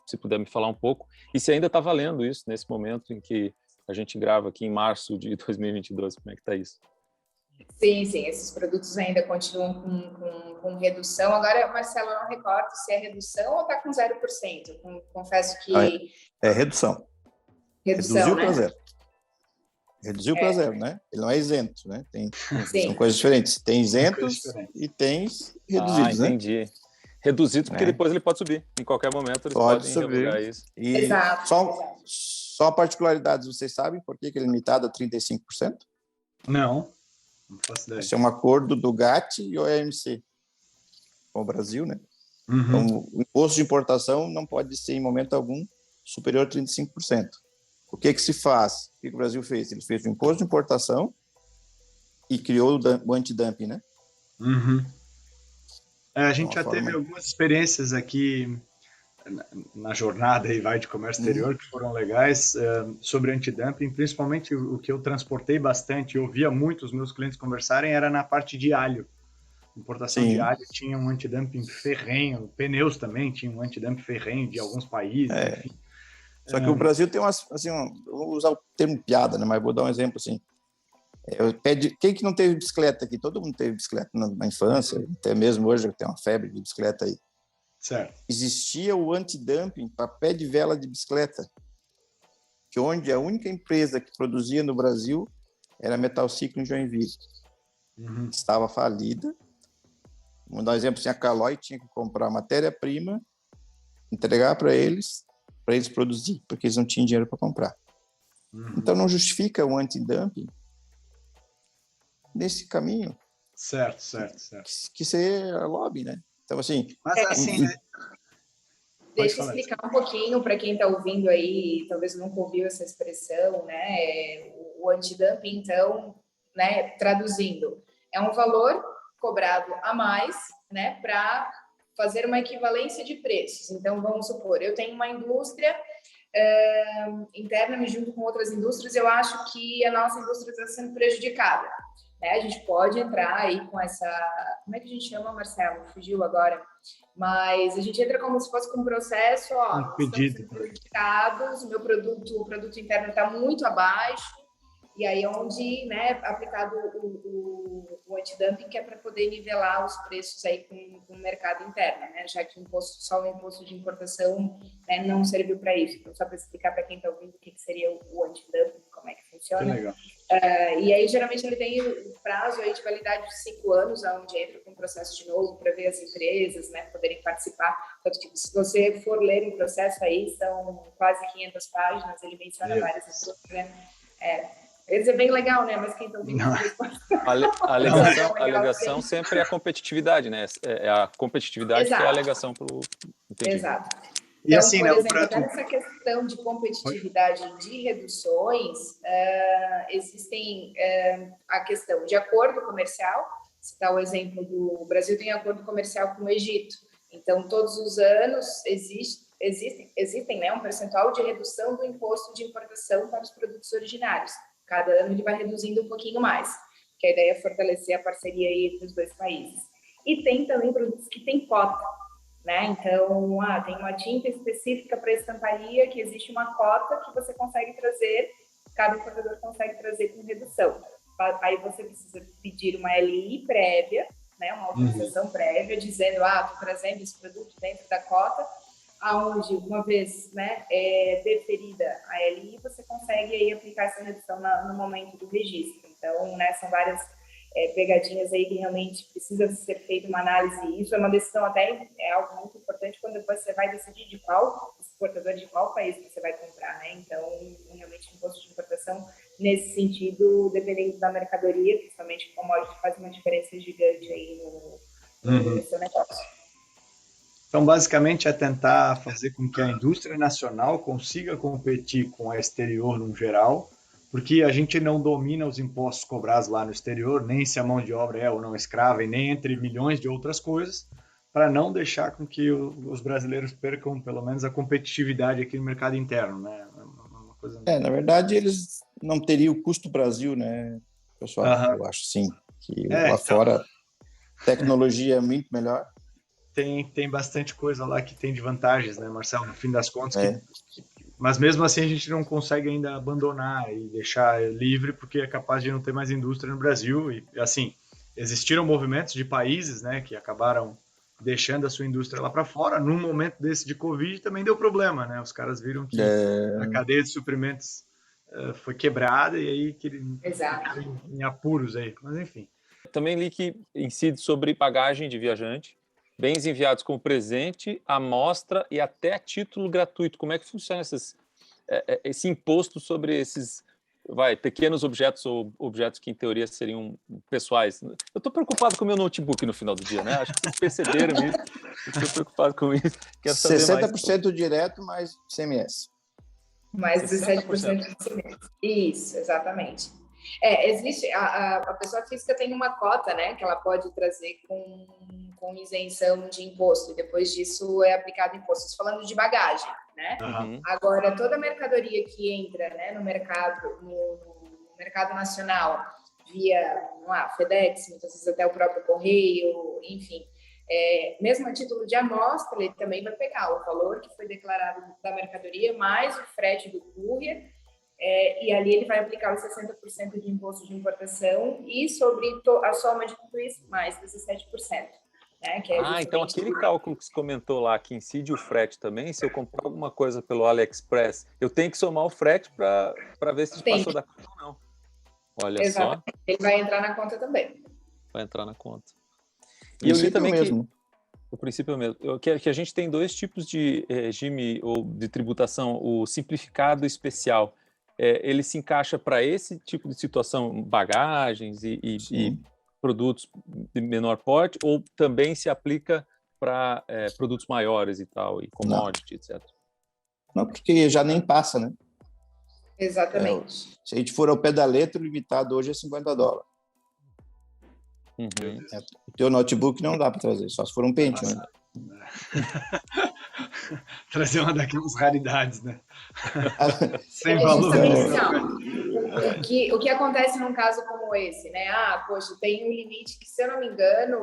se puder me falar um pouco, e se ainda está valendo isso nesse momento em que a gente grava aqui em março de 2022, como é que está isso? Sim, esses produtos ainda continuam com redução. Agora, Marcelo, eu não recordo se é redução ou está com 0%. Confesso que... É redução. Reduziu, né? Para zero. Reduziu para zero, né? Ele não é isento, né? São coisas diferentes. Tem isentos e tem reduzidos, né? Entendi. Reduzidos porque depois ele pode subir. Em qualquer momento eles podem revogar isso. E exato. Só particularidades, vocês sabem por que ele é limitado a 35%? Não faço ideia. Esse é um acordo do GATT e OMC com o Brasil, né? Então, o imposto de importação não pode ser, em momento algum, superior a 35%. O que se faz? O que o Brasil fez? Ele fez o imposto de importação e criou o antidumping, né? A gente já teve algumas experiências aqui na jornada aí vai de comércio exterior, que foram legais, sobre antidumping, principalmente o que eu transportei bastante, eu ouvia muito os meus clientes conversarem, era na parte de alho. Importação de alho tinha um antidumping ferrenho, pneus também tinha um antidumping ferrenho de alguns países, enfim. Só que o Brasil tem umas, assim, vou usar o termo piada, né? Mas vou dar um exemplo assim. Quem que não teve bicicleta aqui? Todo mundo teve bicicleta na infância, até mesmo hoje tem uma febre de bicicleta aí. Certo. Existia o antidumping para pé de vela de bicicleta, que onde a única empresa que produzia no Brasil era a Metal Ciclo em Joinville. Estava falida. Vamos dar um exemplo assim, a Caloi tinha que comprar matéria-prima, entregar para eles produzir, porque eles não tinham dinheiro para comprar. Então não justifica o antidumping nesse caminho. Certo. Que seja lobby, né? Então, assim... Mas assim, né? Deixa eu explicar um pouquinho para quem está ouvindo aí, talvez nunca ouviu essa expressão, né? O antidumping, então, né, traduzindo, é um valor cobrado a mais, né, para fazer uma equivalência de preços. Então, vamos supor, eu tenho uma indústria interna, me junto com outras indústrias, eu acho que a nossa indústria está sendo prejudicada. Né? A gente pode entrar aí com essa... Como é que a gente chama, Marcelo? Fugiu agora. Mas a gente entra como se fosse com um processo, ó, pedido. Estamos prejudicados, o produto interno está muito abaixo, e aí é onde, né, aplicado o antidumping, que é para poder nivelar os preços aí com o mercado interno, né, já que só o imposto de importação, né, não serviu para isso. Então, só para explicar para quem está ouvindo o que seria o antidumping, como é que funciona. Que legal. E aí, geralmente, ele tem o prazo aí de validade de 5 anos, onde entra com um processo de novo para ver as empresas, né, poderem participar. Então, tipo, se você for ler o processo aí, são quase 500 páginas, ele menciona várias empresas, né? Ele é bem legal, né? Mas quem está ouvindo... A alegação sempre é a competitividade, né? É a competitividade. Exato. Que é a alegação para o entendido. Exato. E então, assim, por né, exemplo, até nessa questão de competitividade de reduções, existem a questão de acordo comercial. Citar o exemplo do Brasil tem acordo comercial com o Egito. Então, todos os anos existem, né, um percentual de redução do imposto de importação para os produtos originários. Cada ano ele vai reduzindo um pouquinho mais, que a ideia é fortalecer a parceria aí entre os dois países. E tem também produtos que têm cota, né? Então, tem uma tinta específica para estamparia, que existe uma cota que você consegue trazer, cada importador consegue trazer com redução. Aí você precisa pedir uma LI prévia, né, uma autorização prévia, dizendo, estou trazendo esse produto dentro da cota, aonde, uma vez, né, deferida a LI, você consegue aí aplicar essa redução no momento do registro. Então, né, são várias pegadinhas aí que realmente precisa ser feita uma análise. Isso é uma decisão até, é algo muito importante quando você vai decidir de qual exportador, de qual país você vai comprar, né? Então, realmente, o imposto de importação, nesse sentido, dependendo da mercadoria, principalmente commodity, faz uma diferença gigante aí no seu negócio. Então, basicamente, é tentar fazer com que a indústria nacional consiga competir com a exterior no geral, porque a gente não domina os impostos cobrados lá no exterior, nem se a mão de obra é ou não escrava, e nem entre milhões de outras coisas, para não deixar com que os brasileiros percam, pelo menos, a competitividade aqui no mercado interno, né? Uma coisa... na verdade, eles não teriam o custo Brasil, né, pessoal? Eu acho, sim, que lá fora tecnologia é muito melhor. Tem bastante coisa lá que tem de vantagens, né, Marcelo? No fim das contas, mas mesmo assim a gente não consegue ainda abandonar e deixar livre, porque é capaz de não ter mais indústria no Brasil. E assim, existiram movimentos de países, né, que acabaram deixando a sua indústria lá para fora. Num momento desse de Covid também deu problema, né? Os caras viram que a cadeia de suprimentos foi quebrada e aí ficaram em apuros aí. Mas enfim. Também li que incide sobre bagagem de viajante, bens enviados como presente, amostra e até a título gratuito. Como é que funciona esse imposto sobre esses pequenos objetos ou objetos que, em teoria, seriam pessoais? Eu estou preocupado com o meu notebook no final do dia, né? Acho que vocês perceberam isso. Estou preocupado com isso. Quero saber 60% mais direto, mais CMS. Mais 17% de CMS. Isso, exatamente. Existe, a pessoa física tem uma cota, né, que ela pode trazer com isenção de imposto, e depois disso é aplicado imposto. Falando de bagagem, né? Uhum. Agora, toda mercadoria que entra, né, no mercado nacional, via FedEx, muitas vezes até o próprio Correio, enfim, mesmo a título de amostra, ele também vai pegar o valor que foi declarado da mercadoria, mais o frete do courier, e ali ele vai aplicar os 60% de imposto de importação e sobre a soma de tudo isso, mais 17%. Né, que é então aquele cálculo que você comentou lá, que incide o frete também, se eu comprar alguma coisa pelo AliExpress, eu tenho que somar o frete para ver se passou da conta ou não. Olha Exatamente. só. Ele vai entrar na conta também. Vai entrar na conta. E eu li também que o princípio é o mesmo. Que a gente tem dois tipos de regime ou de tributação, o simplificado e especial. Ele se encaixa para esse tipo de situação, bagagens e produtos de menor porte, ou também se aplica para produtos maiores e tal, e commodity, etc. Não, porque já nem passa, né? Exatamente. Se a gente for ao pé da letra, o limitado hoje é $50. Uhum. O teu notebook não dá para trazer, só se for um Pentium ainda. Trazer uma daquelas raridades, né? Sem valor. Então, o que acontece num caso como esse, né? Poxa, tem um limite que, se eu não me engano,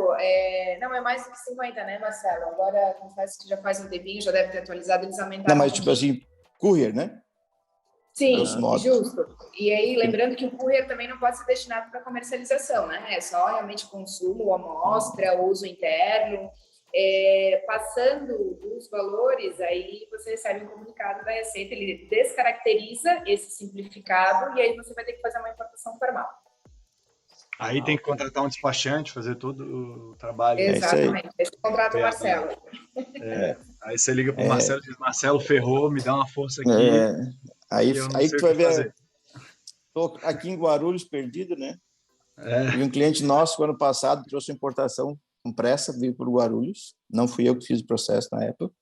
não é mais do que 50, né, Marcelo? Agora, confesso que já faz um tempinho, já deve ter atualizado, eles aumentaram. Não, mas tipo assim, courier, né? Sim, justo. E aí, lembrando que o courier também não pode ser destinado para comercialização, né? É só realmente consumo, amostra, uso interno. Passando os valores, aí você recebe um comunicado da Receita, ele descaracteriza esse simplificado e aí você vai ter que fazer uma importação formal. Aí tem que contratar um despachante, fazer todo o trabalho. Exatamente. Aí você contrata o Marcelo. Aí você liga para o Marcelo e diz: Marcelo, ferrou, me dá uma força aqui. Aí tu vai ver. Estou aqui em Guarulhos, perdido, né? E um cliente nosso, ano passado, trouxe importação com pressa, veio por Guarulhos. Não fui eu que fiz o processo na época.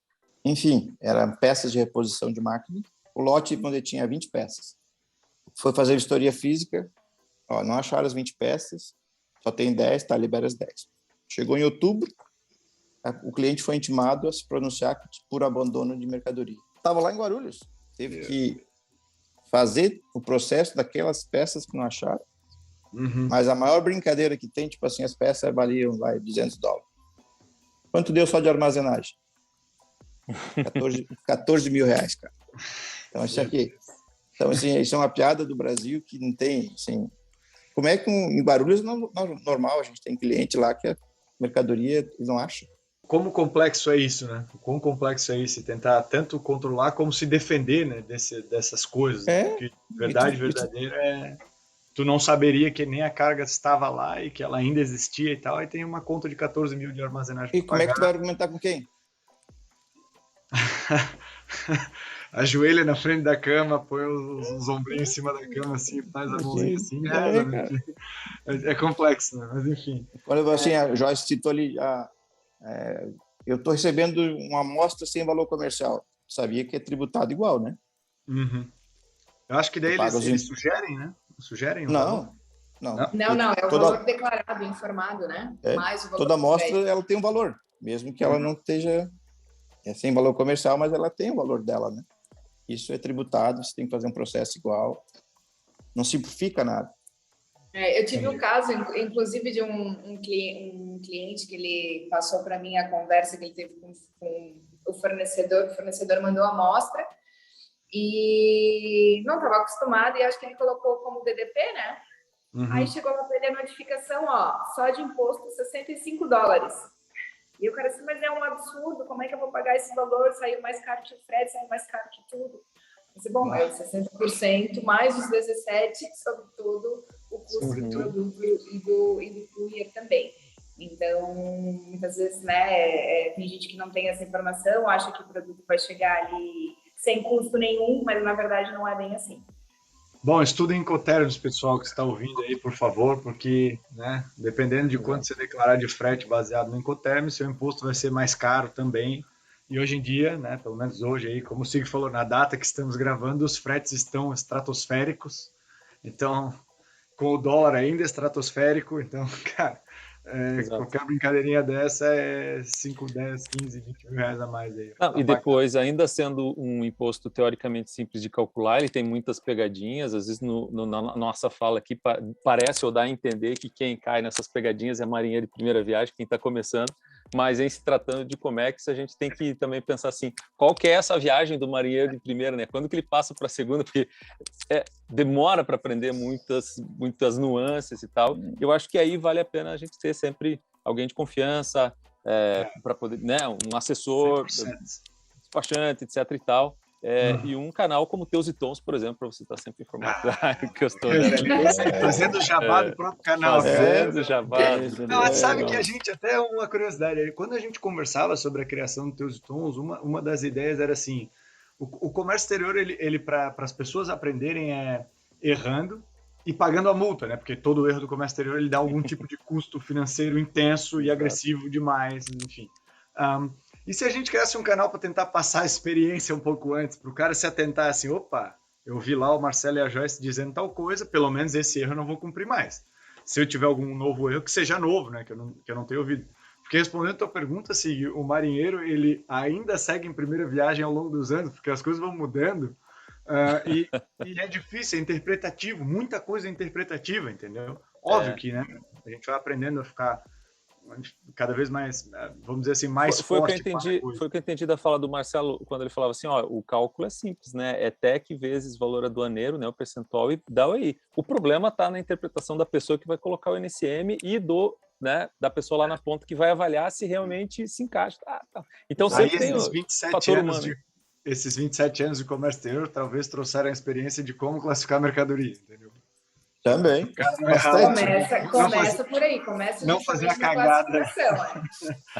Enfim, eram peças de reposição de máquina. O lote, quando tinha 20 peças. Foi fazer vistoria física. Não acharam as 20 peças. Só tem 10, tá, libera as 10. Chegou em outubro, o cliente foi intimado a se pronunciar por abandono de mercadoria. Estava lá em Guarulhos. Teve que fazer o processo daquelas peças que não acharam. Uhum. Mas a maior brincadeira que tem, tipo assim, as peças valiam $200. Quanto deu só de armazenagem? 14 mil reais, cara. Então, isso é uma piada do Brasil que não tem, assim... Como é que em Guarulhos, normal, a gente tem cliente lá que a mercadoria eles não acham. Como complexo é isso, né? O quão complexo é isso? Tentar tanto controlar como se defender, né, dessas coisas. Porque verdade verdadeira é... Tu não saberia que nem a carga estava lá e que ela ainda existia e tal, aí tem uma conta de 14 mil de armazenagem. E como é que tu vai argumentar com quem? Ajoelha na frente da cama, põe os ombrinhos em cima da cama, assim, faz a mãozinha assim, é complexo, né? Mas enfim. Quando assim, a Joyce citou ali, eu estou recebendo uma amostra sem valor comercial. Sabia que é tributado igual, né? Uhum. Eu acho que daí eles sugerem, né? Sugerem? Não. É o valor declarado, informado, né? Mais o valor toda amostra ela tem um valor, mesmo que ela não esteja sem valor comercial, mas ela tem o valor dela, né? Isso é tributado, você tem que fazer um processo igual, não simplifica nada. Eu tive um caso, inclusive, de um cliente que ele passou para mim a conversa que ele teve com o fornecedor mandou a amostra e não estava acostumado e acho que ele colocou como DDP, né? Uhum. Aí chegou para ele a notificação, só de imposto $65. E o cara disse, mas é um absurdo, como é que eu vou pagar esse valor? Saiu mais caro que o frete, saiu mais caro que tudo. Eu disse, bom, é 60% mais os 17%, sobretudo o custo do produto e do courier também. Então, muitas vezes, né, tem gente que não tem essa informação, acha que o produto vai chegar ali sem custo nenhum, mas na verdade não é bem assim. Bom, estudem Incoterms, pessoal que está ouvindo aí, por favor, porque, né, dependendo de quanto você declarar de frete baseado no Incoterms, seu imposto vai ser mais caro também. E hoje em dia, né, pelo menos hoje aí, como o Sig falou, na data que estamos gravando, os fretes estão estratosféricos. Então, com o dólar ainda estratosférico, então, cara, qualquer brincadeirinha dessa é 5, 10, 15, 20 mil reais a mais aí. Não, e depois, ainda sendo um imposto teoricamente simples de calcular, ele tem muitas pegadinhas, às vezes na nossa fala aqui parece ou dá a entender que quem cai nessas pegadinhas é marinheiro de primeira viagem, quem está começando, mas em se tratando de Comex, a gente tem que também pensar assim, qual que é essa viagem do marinheiro de primeira, né? Quando que ele passa para a segunda? Porque demora para aprender muitas nuances e tal. Eu acho que aí vale a pena a gente ter sempre alguém de confiança, para poder, né, um assessor, 100%. despachante, etc e tal, e um canal como Teus e Tons, por exemplo, para você estar sempre informado que eu estou fazendo o jabá do próprio canal. Fazendo jabá. Não, sabe que a gente, até uma curiosidade, quando a gente conversava sobre a criação do Teus e Tons, uma das ideias era assim, o comércio exterior, ele para as pessoas aprenderem errando e pagando a multa, né? Porque todo erro do comércio exterior ele dá algum tipo de custo financeiro intenso e agressivo demais, enfim. E se a gente criasse um canal para tentar passar a experiência um pouco antes, para o cara se atentar assim, opa, eu vi lá o Marcelo e a Joyce dizendo tal coisa, pelo menos esse erro eu não vou cumprir mais. Se eu tiver algum novo erro, que seja novo, né? Que eu não tenha ouvido. Porque respondendo a tua pergunta, assim, o marinheiro, ele ainda segue em primeira viagem ao longo dos anos, porque as coisas vão mudando, e é difícil, é interpretativo, muita coisa é interpretativa, entendeu? Óbvio que, né, a gente vai aprendendo a ficar cada vez mais, vamos dizer assim, mais foi forte. Foi o que eu entendi da fala do Marcelo, quando ele falava assim, ó, o cálculo é simples, né, é TEC vezes valor aduaneiro, né, o percentual, e dá aí. O problema está na interpretação da pessoa que vai colocar o NCM e da pessoa lá na ponta que vai avaliar se realmente se encaixa. Então sempre tem o fator humano. Esses 27 anos de comércio exterior talvez trouxeram a experiência de como classificar a mercadoria, entendeu? Também. Começa por aí, começa não fazer a na cagada.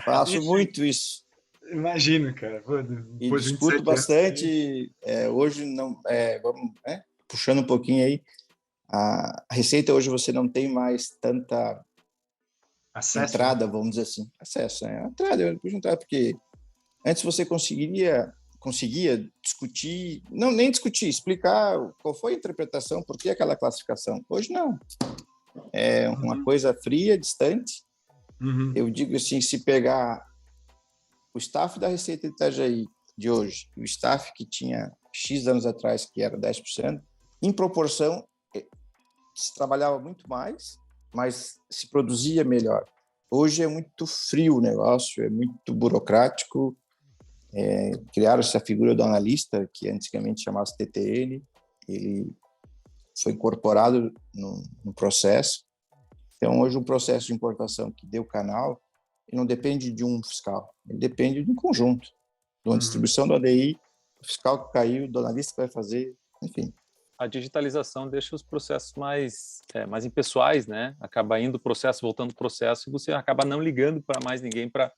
Faço muito isso. Imagino, cara. E discuto bastante. Hoje não, vamos, puxando um pouquinho aí. A receita hoje você não tem mais tanta entrada, vamos dizer assim, acesso. Entrada, porque antes você conseguia discutir, nem discutir, explicar qual foi a interpretação, por que aquela classificação. Hoje não. É uma coisa fria, distante. Eu digo assim, se pegar o staff da Receita de Itajaí de hoje e o staff que tinha X anos atrás, que era 10%, em proporção, se trabalhava muito mais, mas se produzia melhor. Hoje é muito frio o negócio, é muito burocrático. Criaram essa figura do analista, que antigamente chamava-se TTN, ele foi incorporado no processo. Então, hoje, um processo de importação que deu canal, ele não depende de um fiscal, ele depende de um conjunto, de uma distribuição do ADI, o fiscal que caiu, do analista que vai fazer, enfim. A digitalização deixa os processos mais impessoais, né? Acaba indo o processo, voltando o processo, e você acaba não ligando para mais ninguém para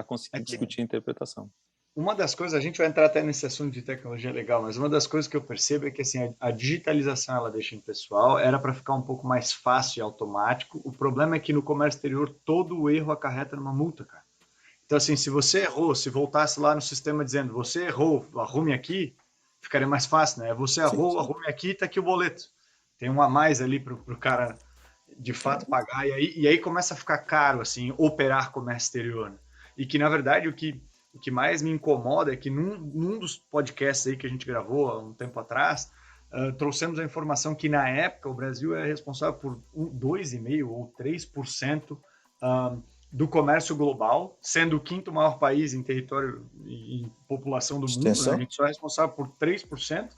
conseguir discutir a interpretação. Uma das coisas, a gente vai entrar até nesse assunto de tecnologia legal, mas uma das coisas que eu percebo é que assim, a digitalização ela deixa impessoal, era para ficar um pouco mais fácil e automático. O problema é que no comércio exterior todo o erro acarreta numa multa, cara. Então assim, se você errou, se voltasse lá no sistema dizendo você errou, arrume aqui, ficaria mais fácil, né? Você errou, arrume aqui, tá aqui o boleto. Tem um a mais ali para o cara de fato pagar, e aí começa a ficar caro assim, operar comércio exterior. E que na verdade o que mais me incomoda é que num dos podcasts aí que a gente gravou há um tempo atrás, trouxemos a informação que na época o Brasil é responsável por 2,5% ou 3% do comércio global, sendo o quinto maior país em território e em população do mundo, né? A gente só é responsável por 3%,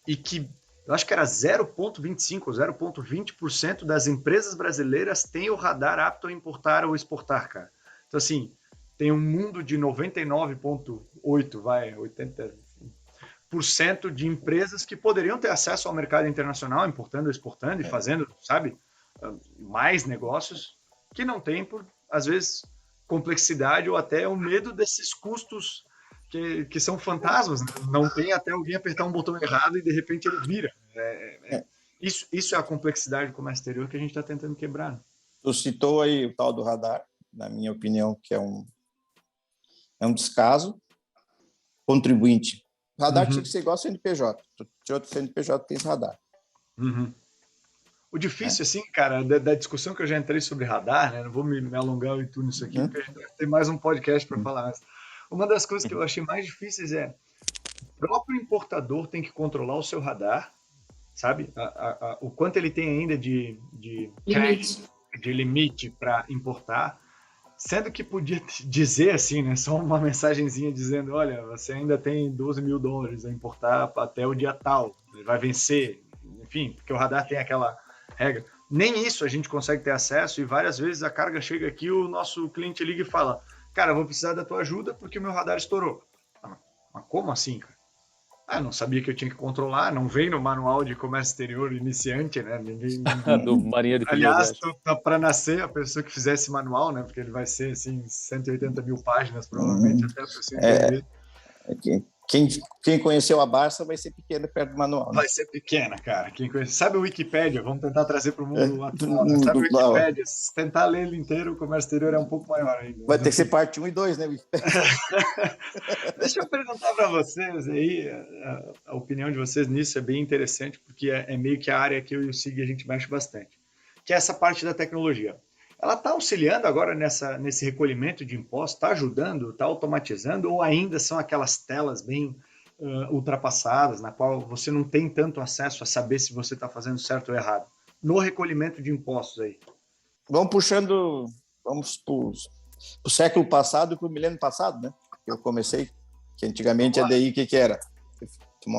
e que eu acho que era 0,25% ou 0,20% das empresas brasileiras têm o radar apto a importar ou exportar, cara. Então, assim, tem um mundo de 80% de empresas que poderiam ter acesso ao mercado internacional, importando, exportando e fazendo, sabe, mais negócios, que não tem por, às vezes, complexidade ou até o medo desses custos que são fantasmas. Não tem até alguém apertar um botão errado e, de repente, ele vira. Isso é a complexidade do comércio exterior que a gente está tentando quebrar. Né? Tu citou aí o tal do radar, na minha opinião, que é um descaso. Contribuinte. Radar tinha que ser igual ao CNPJ. Tinha outro CNPJ que tem esse radar. O difícil, assim, cara, da discussão que eu já entrei sobre radar, né? Não vou me alongar muito nisso aqui, porque a gente vai ter mais um podcast para falar. Mas uma das coisas que eu achei mais difíceis é o próprio importador tem que controlar o seu radar, sabe? O quanto ele tem ainda de limite para importar, sendo que podia dizer assim, né? Só uma mensagenzinha dizendo, olha, você ainda tem $12.000 a importar até o dia tal, ele vai vencer, enfim, porque o radar tem aquela regra. Nem isso a gente consegue ter acesso, e várias vezes a carga chega aqui, o nosso cliente liga e fala, cara, eu vou precisar da tua ajuda porque o meu radar estourou. Mas como assim, cara? Não sabia que eu tinha que controlar, não vem no manual de comércio exterior iniciante, né? Ninguém... Do Marinha de Aliás, tá para nascer a pessoa que fizesse manual, né? Porque ele vai ser, assim, 180 mil páginas, provavelmente, até a pessoa entender. Quem conheceu a Barça vai ser pequeno perto do manual. Né? Vai ser pequena, cara. Quem conhece... Sabe o Wikipédia? Vamos tentar trazer para o mundo atual. Né? Sabe o Wikipédia? Se tentar ler ele inteiro, o comércio exterior é um pouco maior ainda. Vai ter que ser parte 1 e 2, né, Wikipédia? Deixa eu perguntar para vocês aí, a opinião de vocês nisso é bem interessante, porque é meio que a área que eu e o Sig a gente mexe bastante, que é essa parte da tecnologia. Ela está auxiliando agora nesse recolhimento de impostos, está ajudando, está automatizando, ou ainda são aquelas telas bem ultrapassadas, na qual você não tem tanto acesso a saber se você está fazendo certo ou errado? No recolhimento de impostos aí. Vamos para o século passado e para o milênio passado, né? Eu comecei, que antigamente a DI, o que era? Tu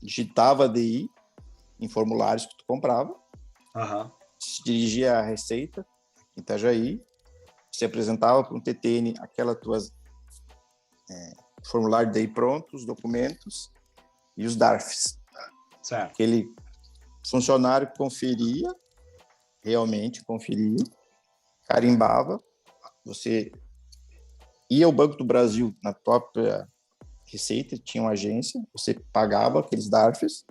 digitava a DI em formulários que tu comprava, se dirigia à Receita, em Itajaí, se apresentava para um TTN aquela tuas formulário DI pronto, os documentos e os DARFs. Certo. Aquele funcionário realmente conferia, carimbava, você ia ao Banco do Brasil, na própria Receita, tinha uma agência, você pagava aqueles DARFs,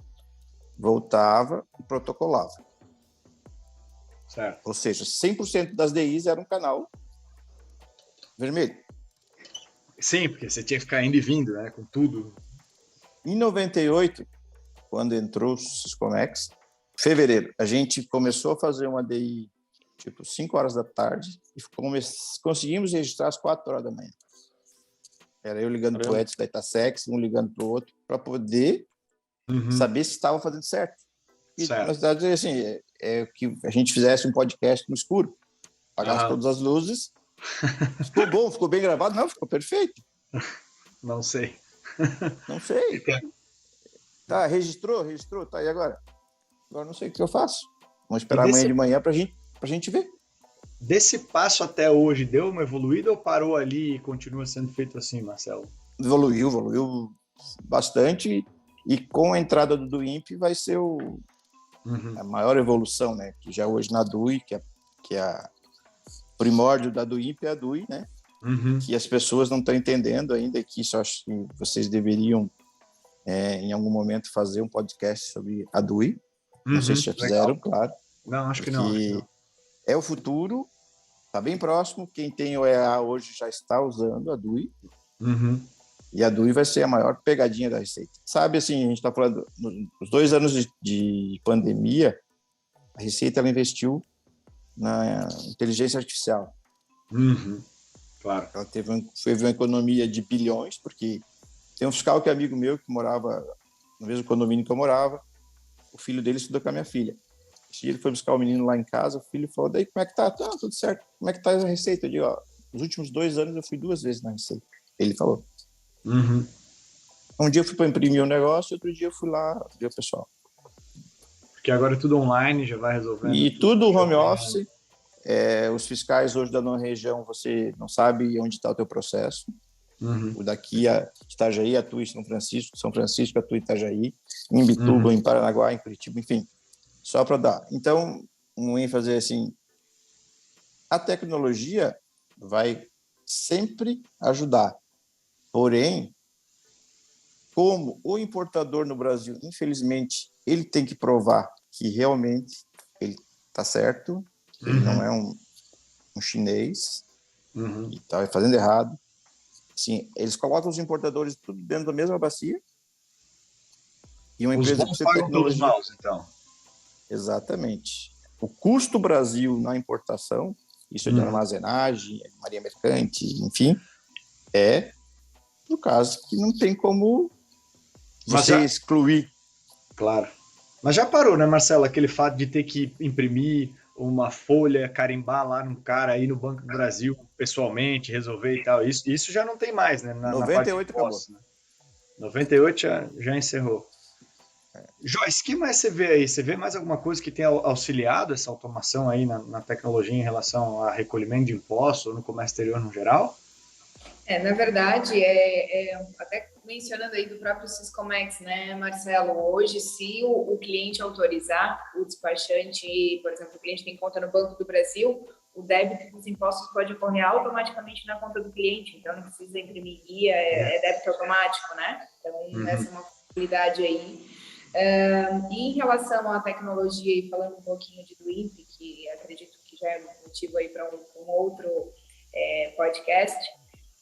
voltava e protocolava. Certo. Ou seja, 100% das DIs era um canal vermelho. Sim, porque você tinha que ficar indo e vindo, né, com tudo. Em 98, quando entrou o Siscomex, fevereiro, a gente começou a fazer uma DI tipo 5 horas da tarde e conseguimos registrar às 4 horas da manhã. Era eu ligando para o Edson da Itasex, um ligando para o outro, para poder saber se estava fazendo certo. E, na verdade, assim, é que a gente fizesse um podcast no escuro, pagasse todas as luzes. Ficou bom, ficou bem gravado? Não, ficou perfeito. Não sei. Não sei. Tá, registrou, tá, e agora? Agora não sei o que eu faço. Vamos esperar amanhã de manhã pra gente ver. Desse passo até hoje, deu uma evoluída ou parou ali e continua sendo feito assim, Marcelo? Evoluiu bastante, e com a entrada do DUIMP vai ser a maior evolução, né? Que já hoje na DUI, que é a primórdio da DUIMP é a DUI, né? Que as pessoas não estão entendendo ainda, que isso acho que vocês deveriam em algum momento fazer um podcast sobre a DUI. Não sei se já fizeram, claro. Não, acho que não. É o futuro, está bem próximo. Quem tem o EA hoje já está usando a DUI. E a DUI vai ser a maior pegadinha da Receita. Sabe, assim, a gente está falando, nos 2 anos de pandemia, a Receita ela investiu na inteligência artificial. Claro. Ela teve uma economia de bilhões, porque tem um fiscal que é amigo meu, que morava no mesmo condomínio que eu morava, o filho dele estudou com a minha filha. Esse dia ele foi buscar o menino lá em casa, o filho falou, daí como é que tá? Tá, tudo certo. Como é que tá a Receita? Eu digo, nos últimos 2 anos eu fui 2 vezes na Receita. Ele falou. Um dia eu fui para imprimir um negócio, outro dia eu fui lá ver o pessoal. Porque agora é tudo online, já vai resolvendo. E tudo home office. Os fiscais hoje da nova região, você não sabe onde está o teu processo. O daqui a Itajaí atua em São Francisco atua em Itajaí, em Bituba, em Paranaguá, em Curitiba, enfim. Só para dar. Então, um ênfase assim, a tecnologia vai sempre ajudar. Porém, como o importador no Brasil, infelizmente, ele tem que provar que realmente ele está certo, que ele não é um chinês e está fazendo errado. Assim, eles colocam os importadores tudo dentro da mesma bacia. E uma empresa que você pagam pelos maus, então. Exatamente. O custo Brasil na importação, isso é de armazenagem, marinha mercante, enfim, é no caso que não tem como você excluir. Claro. Mas já parou, né, Marcelo? Aquele fato de ter que imprimir uma folha, carimbar lá no cara aí no Banco do Brasil, pessoalmente, resolver e tal. Isso já não tem mais, né? Na parte de 98 acabou. impostos, né? 98 já encerrou. Joyce, o que mais você vê aí? Você vê mais alguma coisa que tenha auxiliado essa automação aí na tecnologia em relação a recolhimento de impostos ou no comércio exterior no geral? Na verdade, até mencionando aí do próprio Siscomex, né, Marcelo? Hoje, se o cliente autorizar, o despachante, por exemplo, o cliente tem conta no Banco do Brasil, o débito dos impostos pode ocorrer automaticamente na conta do cliente, então não precisa imprimir guia, é débito automático, né? Então, essa é uma possibilidade aí. E em relação à tecnologia, e falando um pouquinho de do INPE, que acredito que já é motivo aí para um outro podcast,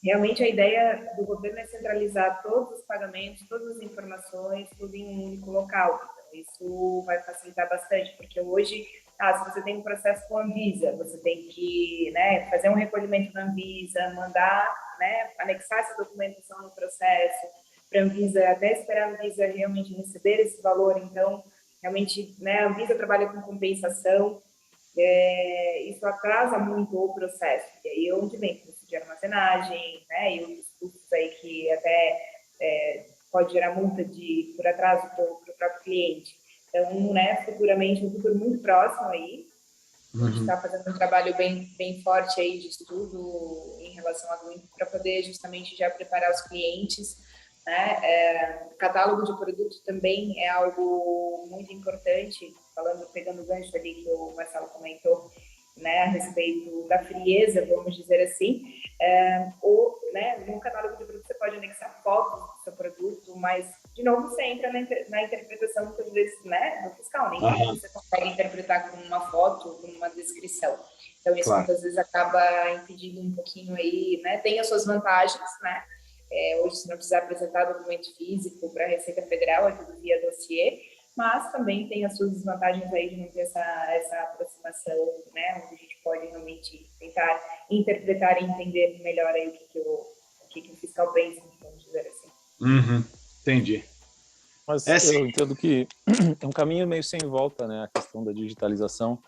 realmente a ideia do governo é centralizar todos os pagamentos, todas as informações, tudo em um único local. Então, isso vai facilitar bastante, porque hoje, se você tem um processo com a Anvisa, você tem que, né, fazer um recolhimento na Anvisa, mandar, né, anexar essa documentação no processo, para a Anvisa, até esperar a Anvisa realmente receber esse valor. Então, realmente, né, a Anvisa trabalha com compensação, isso atrasa muito o processo. E aí onde vem o custo de armazenagem, né, e outros custos aí que até pode gerar multa por atraso para o próprio cliente. Então, né, futuramente, um futuro muito próximo aí, a gente está fazendo um trabalho bem forte aí de estudo em relação a para poder justamente já preparar os clientes, né? Catálogo de produtos também é algo muito importante, pegando o gancho ali que o Marcelo comentou, né, a respeito da frieza, vamos dizer assim, né, no catálogo de produtos você pode anexar fotos do seu produto, mas, de novo, você entra na interpretação, muitas vezes, né, do fiscal, nem você consegue interpretar com uma foto, com uma descrição. Então, isso muitas vezes acaba impedindo um pouquinho aí, né, tem as suas vantagens, né, hoje, se não precisar apresentar documento físico para a Receita Federal, é tudo via dossiê, mas também tem as suas desvantagens aí de não ter essa aproximação, né, onde a gente pode realmente tentar interpretar e entender melhor aí o que o fiscal pensa, vamos dizer assim. Entendi. Mas eu entendo que é um caminho meio sem volta, né, a questão da digitalização.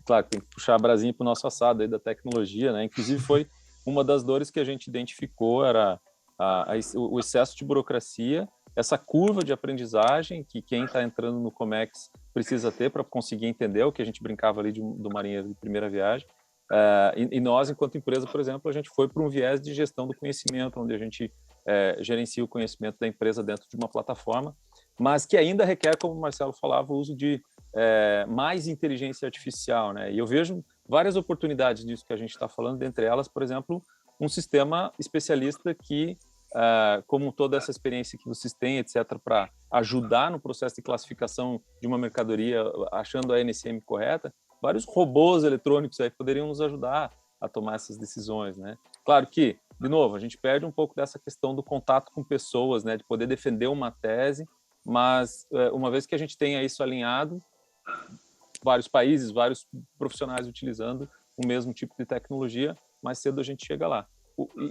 Claro, tem que puxar a brasinha para o nosso assado aí da tecnologia, né, inclusive foi uma das dores que a gente identificou, era o excesso de burocracia, essa curva de aprendizagem que quem está entrando no Comex precisa ter para conseguir entender o que a gente brincava ali do marinheiro de primeira viagem. E nós, enquanto empresa, por exemplo, a gente foi para um viés de gestão do conhecimento, onde a gente gerencia o conhecimento da empresa dentro de uma plataforma, mas que ainda requer, como o Marcelo falava, o uso de mais inteligência artificial, né? E eu vejo várias oportunidades disso que a gente está falando, dentre elas, por exemplo, um sistema especialista que, como toda essa experiência que vocês têm, etc., para ajudar no processo de classificação de uma mercadoria, achando a NCM correta, vários robôs eletrônicos aí poderiam nos ajudar a tomar essas decisões, né? Claro que, de novo, a gente perde um pouco dessa questão do contato com pessoas, né, de poder defender uma tese, mas uma vez que a gente tenha isso alinhado, vários países, vários profissionais utilizando o mesmo tipo de tecnologia, mais cedo a gente chega lá.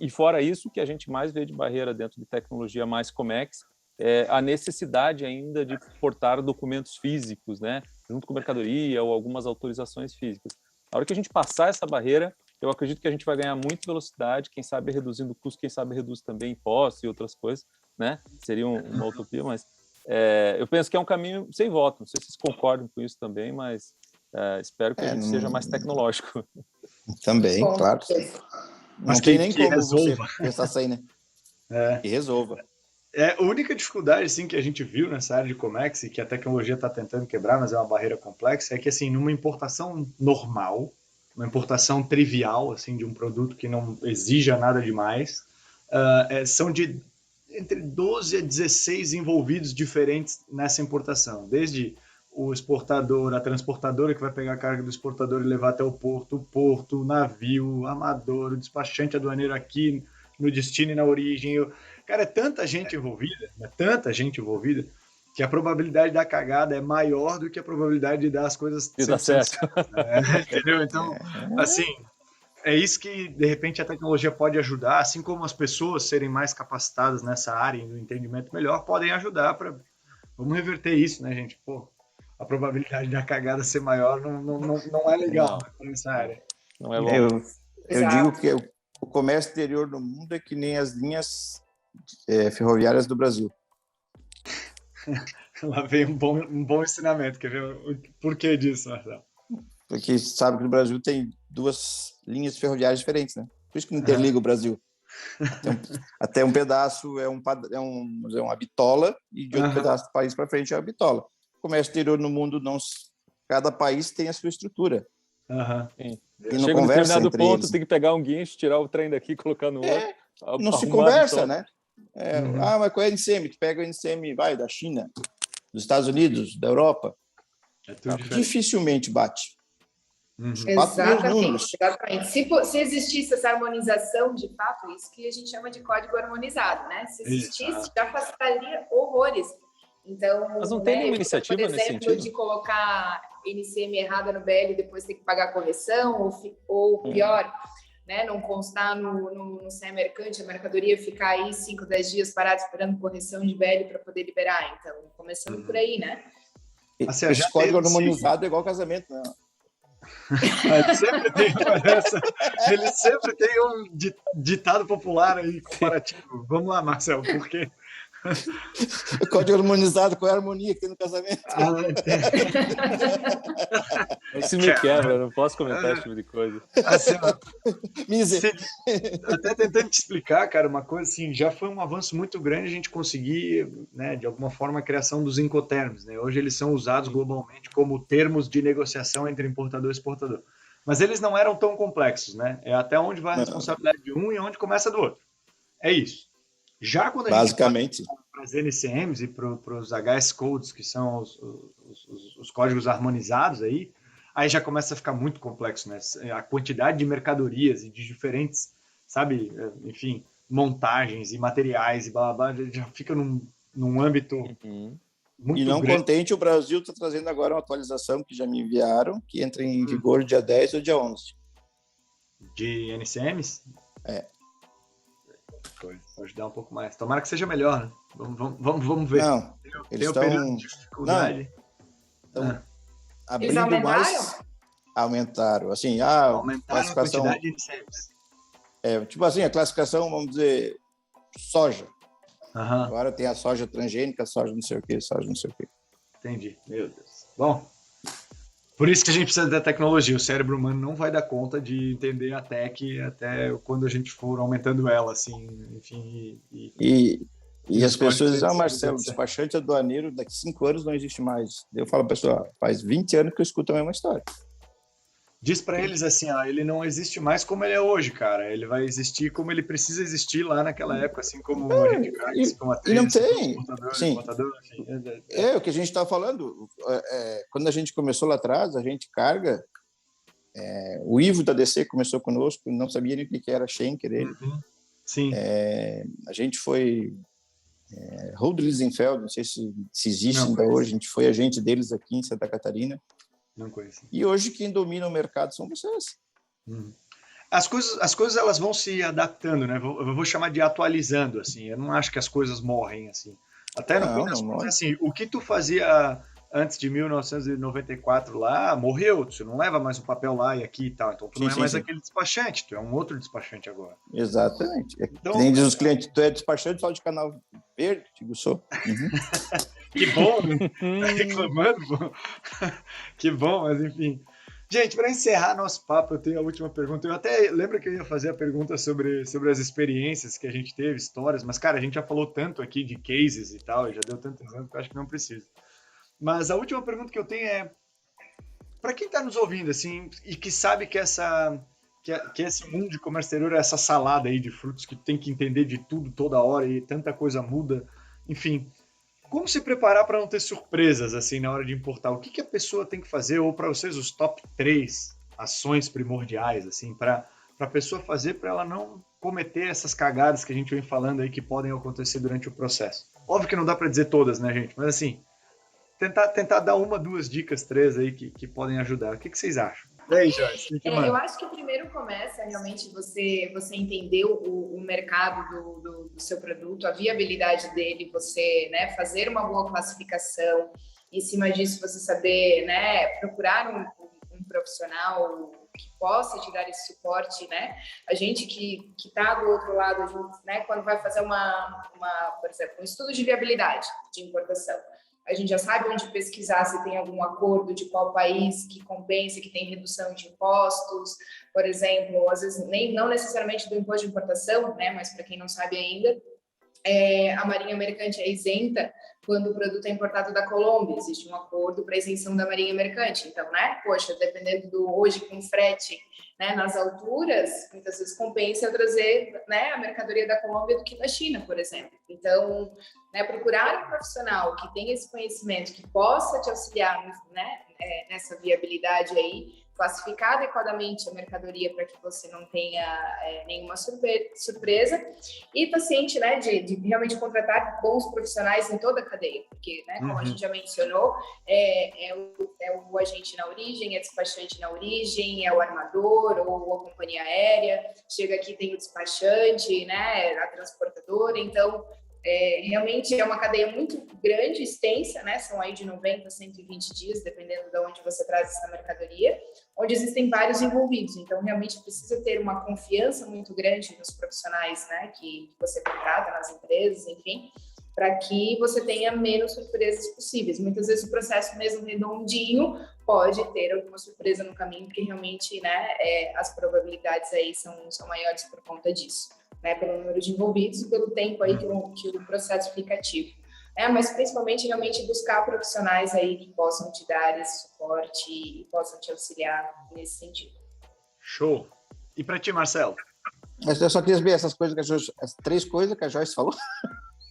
E fora isso, o que a gente mais vê de barreira dentro de tecnologia mais Comex é a necessidade ainda de portar documentos físicos, né, junto com mercadoria ou algumas autorizações físicas. A hora que a gente passar essa barreira, eu acredito que a gente vai ganhar muito velocidade, quem sabe reduzindo o custo, quem sabe reduz também impostos e outras coisas, né? Seria uma utopia, mas eu penso que é um caminho sem volta. Não sei se vocês concordam com isso também, mas espero que a gente seja mais tecnológico. Também, claro. Mas não tem nem como resolva. você pensar assim, né? Que resolva. A única dificuldade assim, que a gente viu nessa área de Comex e que a tecnologia está tentando quebrar, mas é uma barreira complexa, é que assim, numa importação normal, uma importação trivial assim, de um produto que não exija nada demais, são entre 12 a 16 envolvidos diferentes nessa importação, desde o exportador, a transportadora que vai pegar a carga do exportador e levar até o porto, o navio, o amador, o despachante aduaneiro aqui no destino e na origem. Cara, é tanta gente envolvida, que a probabilidade da cagada é maior do que a probabilidade de dar as coisas E dá certo. entendeu? Então, assim, é isso que, de repente, a tecnologia pode ajudar, assim como as pessoas serem mais capacitadas nessa área e no entendimento melhor, podem ajudar para... Vamos reverter isso, né, gente? Pô, a probabilidade da cagada ser maior não é legal nessa área. Não é bom. Eu digo que o comércio exterior no mundo é que nem as linhas ferroviárias do Brasil. Lá vem um bom ensinamento. Quer ver o porquê disso, Marcelo? Porque sabe que no Brasil tem 2 linhas ferroviárias diferentes, né? Por isso que não interliga o Brasil. Até um pedaço é uma bitola e de outro pedaço do país para frente é uma bitola. O comércio exterior no mundo, cada país tem a sua estrutura. E não Chega conversa em determinado entre ponto, eles. tem que pegar um guincho, tirar o trem daqui, colocar no outro. Não se conversa, né? Mas qual é a NCM? Tu pega a NCM, da China, dos Estados Unidos, da Europa. Dificilmente bate. Exatamente. Se existisse essa harmonização, de fato, isso que a gente chama de código harmonizado, né? Se existisse, já facilitaria horrores. Então, mas não tem nenhuma iniciativa por exemplo, nesse sentido? De colocar NCM errada no BL e depois ter que pagar correção, ou pior, né, não constar no CE mercante, a mercadoria ficar aí 5, 10 dias parada esperando correção de BL para poder liberar. Então, começando por aí, né? Esse código harmonizado é igual casamento, né? Ele sempre tem um ditado popular aí comparativo. Vamos lá, Marcelo, por quê? O código harmonizado, qual é a harmonia que tem no casamento? Isso me quebra, não posso comentar esse tipo de coisa. Assim, até tentando te explicar, cara, uma coisa assim, já foi um avanço muito grande a gente conseguir, né, de alguma forma, a criação dos Incoterms, né? Hoje eles são usados globalmente como termos de negociação entre importador e exportador. Mas eles não eram tão complexos, né? É até onde vai a responsabilidade de um e onde começa do outro. É isso. Já quando a gente para as NCMs e para os HS Codes, que são os códigos harmonizados aí já começa a ficar muito complexo, né? A quantidade de mercadorias e de diferentes, sabe, enfim, montagens e materiais e blá, blá, blá, já fica num âmbito muito E não grande. contente, o Brasil está trazendo agora uma atualização que já me enviaram, que entra em vigor dia 10 ou dia 11. De NCMs? Pode ajudar um pouco mais. Tomara que seja melhor, né? Vamos ver. Não, eles tem um período de dificuldade. Abrindo mais. Aumentaram. Assim, aumentaram a quantidade de NCMs. Tipo assim, a classificação, vamos dizer, soja. Aham. Agora tem a soja transgênica, soja não sei o quê, soja não sei o quê. Entendi. Meu Deus. Bom, por isso que a gente precisa da tecnologia. O cérebro humano não vai dar conta de entender a tech até quando a gente for aumentando ela, assim, enfim. E as pessoas dizem, Marcelo, despachante aduaneiro daqui 5 anos não existe mais. Eu falo, pessoal, faz 20 anos que eu escuto a mesma história. Diz pra eles assim, ele não existe mais como ele é hoje, cara. Ele vai existir como ele precisa existir lá naquela época, assim como a gente craques, como a e não tem. Sim. Enfim. O que a gente está falando. Quando a gente começou lá atrás, a gente carga. O Ivo da DC começou conosco, não sabia nem o que era Schenker dele. Sim. A gente foi. Rudolf Zinfeld, não sei se existe ainda hoje, a gente foi agente deles aqui em Santa Catarina. Não conheço. E hoje quem domina o mercado são vocês. As coisas elas vão se adaptando, né? Eu vou chamar de atualizando, assim. Eu não acho que as coisas morrem, assim. Até no fim das contas, assim, o que tu fazia antes de 1994 lá, morreu. Tu não leva mais o papel lá e aqui e tal. Então tu não é mais aquele despachante, tu é um outro despachante agora. Exatamente. Então, nem diz os clientes, tu é despachante só de canal verde? Digo, sou. Que bom, né? Tá reclamando, pô. Que bom, mas enfim. Gente, para encerrar nosso papo, eu tenho a última pergunta. Eu até lembro que eu ia fazer a pergunta sobre as experiências que a gente teve, histórias, mas, cara, a gente já falou tanto aqui de cases e tal, e já deu tanto exemplo que eu acho que não precisa. Mas a última pergunta que eu tenho é, para quem está nos ouvindo, assim, e que sabe que esse mundo de comércio exterior é essa salada aí de frutos que tem que entender de tudo toda hora e tanta coisa muda, enfim... Como se preparar para não ter surpresas assim na hora de importar? O que a pessoa tem que fazer? Ou para vocês os top 3 ações primordiais assim para a pessoa fazer para ela não cometer essas cagadas que a gente vem falando aí que podem acontecer durante o processo? Óbvio que não dá para dizer todas, né, gente? Mas assim, tentar dar uma, duas dicas, três aí que podem ajudar. O que vocês acham? E aí, Joyce? Eu acho que primeiro começa realmente você entender o mercado do seu produto, a viabilidade dele, você, né, fazer uma boa classificação, em cima disso você saber, né, procurar um profissional que possa te dar esse suporte, né? A gente que está do outro lado, a gente, né, quando vai fazer por exemplo, um estudo de viabilidade de importação, a gente já sabe onde pesquisar se tem algum acordo de qual país que compensa, que tem redução de impostos, por exemplo, às vezes não necessariamente do imposto de importação, né, mas para quem não sabe ainda, a Marinha Mercante é isenta quando o produto é importado da Colômbia, existe um acordo para isenção da Marinha Mercante, então, né, poxa, dependendo hoje com frete, né, nas alturas, muitas vezes compensa eu trazer, né, a mercadoria da Colômbia do que da China, por exemplo. Então, né, procurar um profissional que tenha esse conhecimento, que possa te auxiliar, né, nessa viabilidade aí, classificar adequadamente a mercadoria para que você não tenha nenhuma surpresa e paciente, né, de realmente contratar bons profissionais em toda a cadeia, porque, né, como a gente já mencionou, é o agente na origem, é despachante na origem, é o armador ou a companhia aérea, chega aqui tem o despachante, né, a transportadora, então realmente é uma cadeia muito grande, extensa, né? São aí de 90 a 120 dias, dependendo de onde você traz essa mercadoria, onde existem vários envolvidos. Então, realmente precisa ter uma confiança muito grande nos profissionais, né? Que você contrata nas empresas, enfim, para que você tenha menos surpresas possíveis. Muitas vezes o processo mesmo redondinho pode ter alguma surpresa no caminho, porque realmente, né? As probabilidades aí são maiores por conta disso. Né, pelo número de envolvidos e pelo tempo aí que o processo fica ativo. Mas principalmente realmente buscar profissionais aí que possam te dar esse suporte e possam te auxiliar nesse sentido. Show! E para ti, Marcelo? Eu só queria saber as três coisas que a Joyce falou.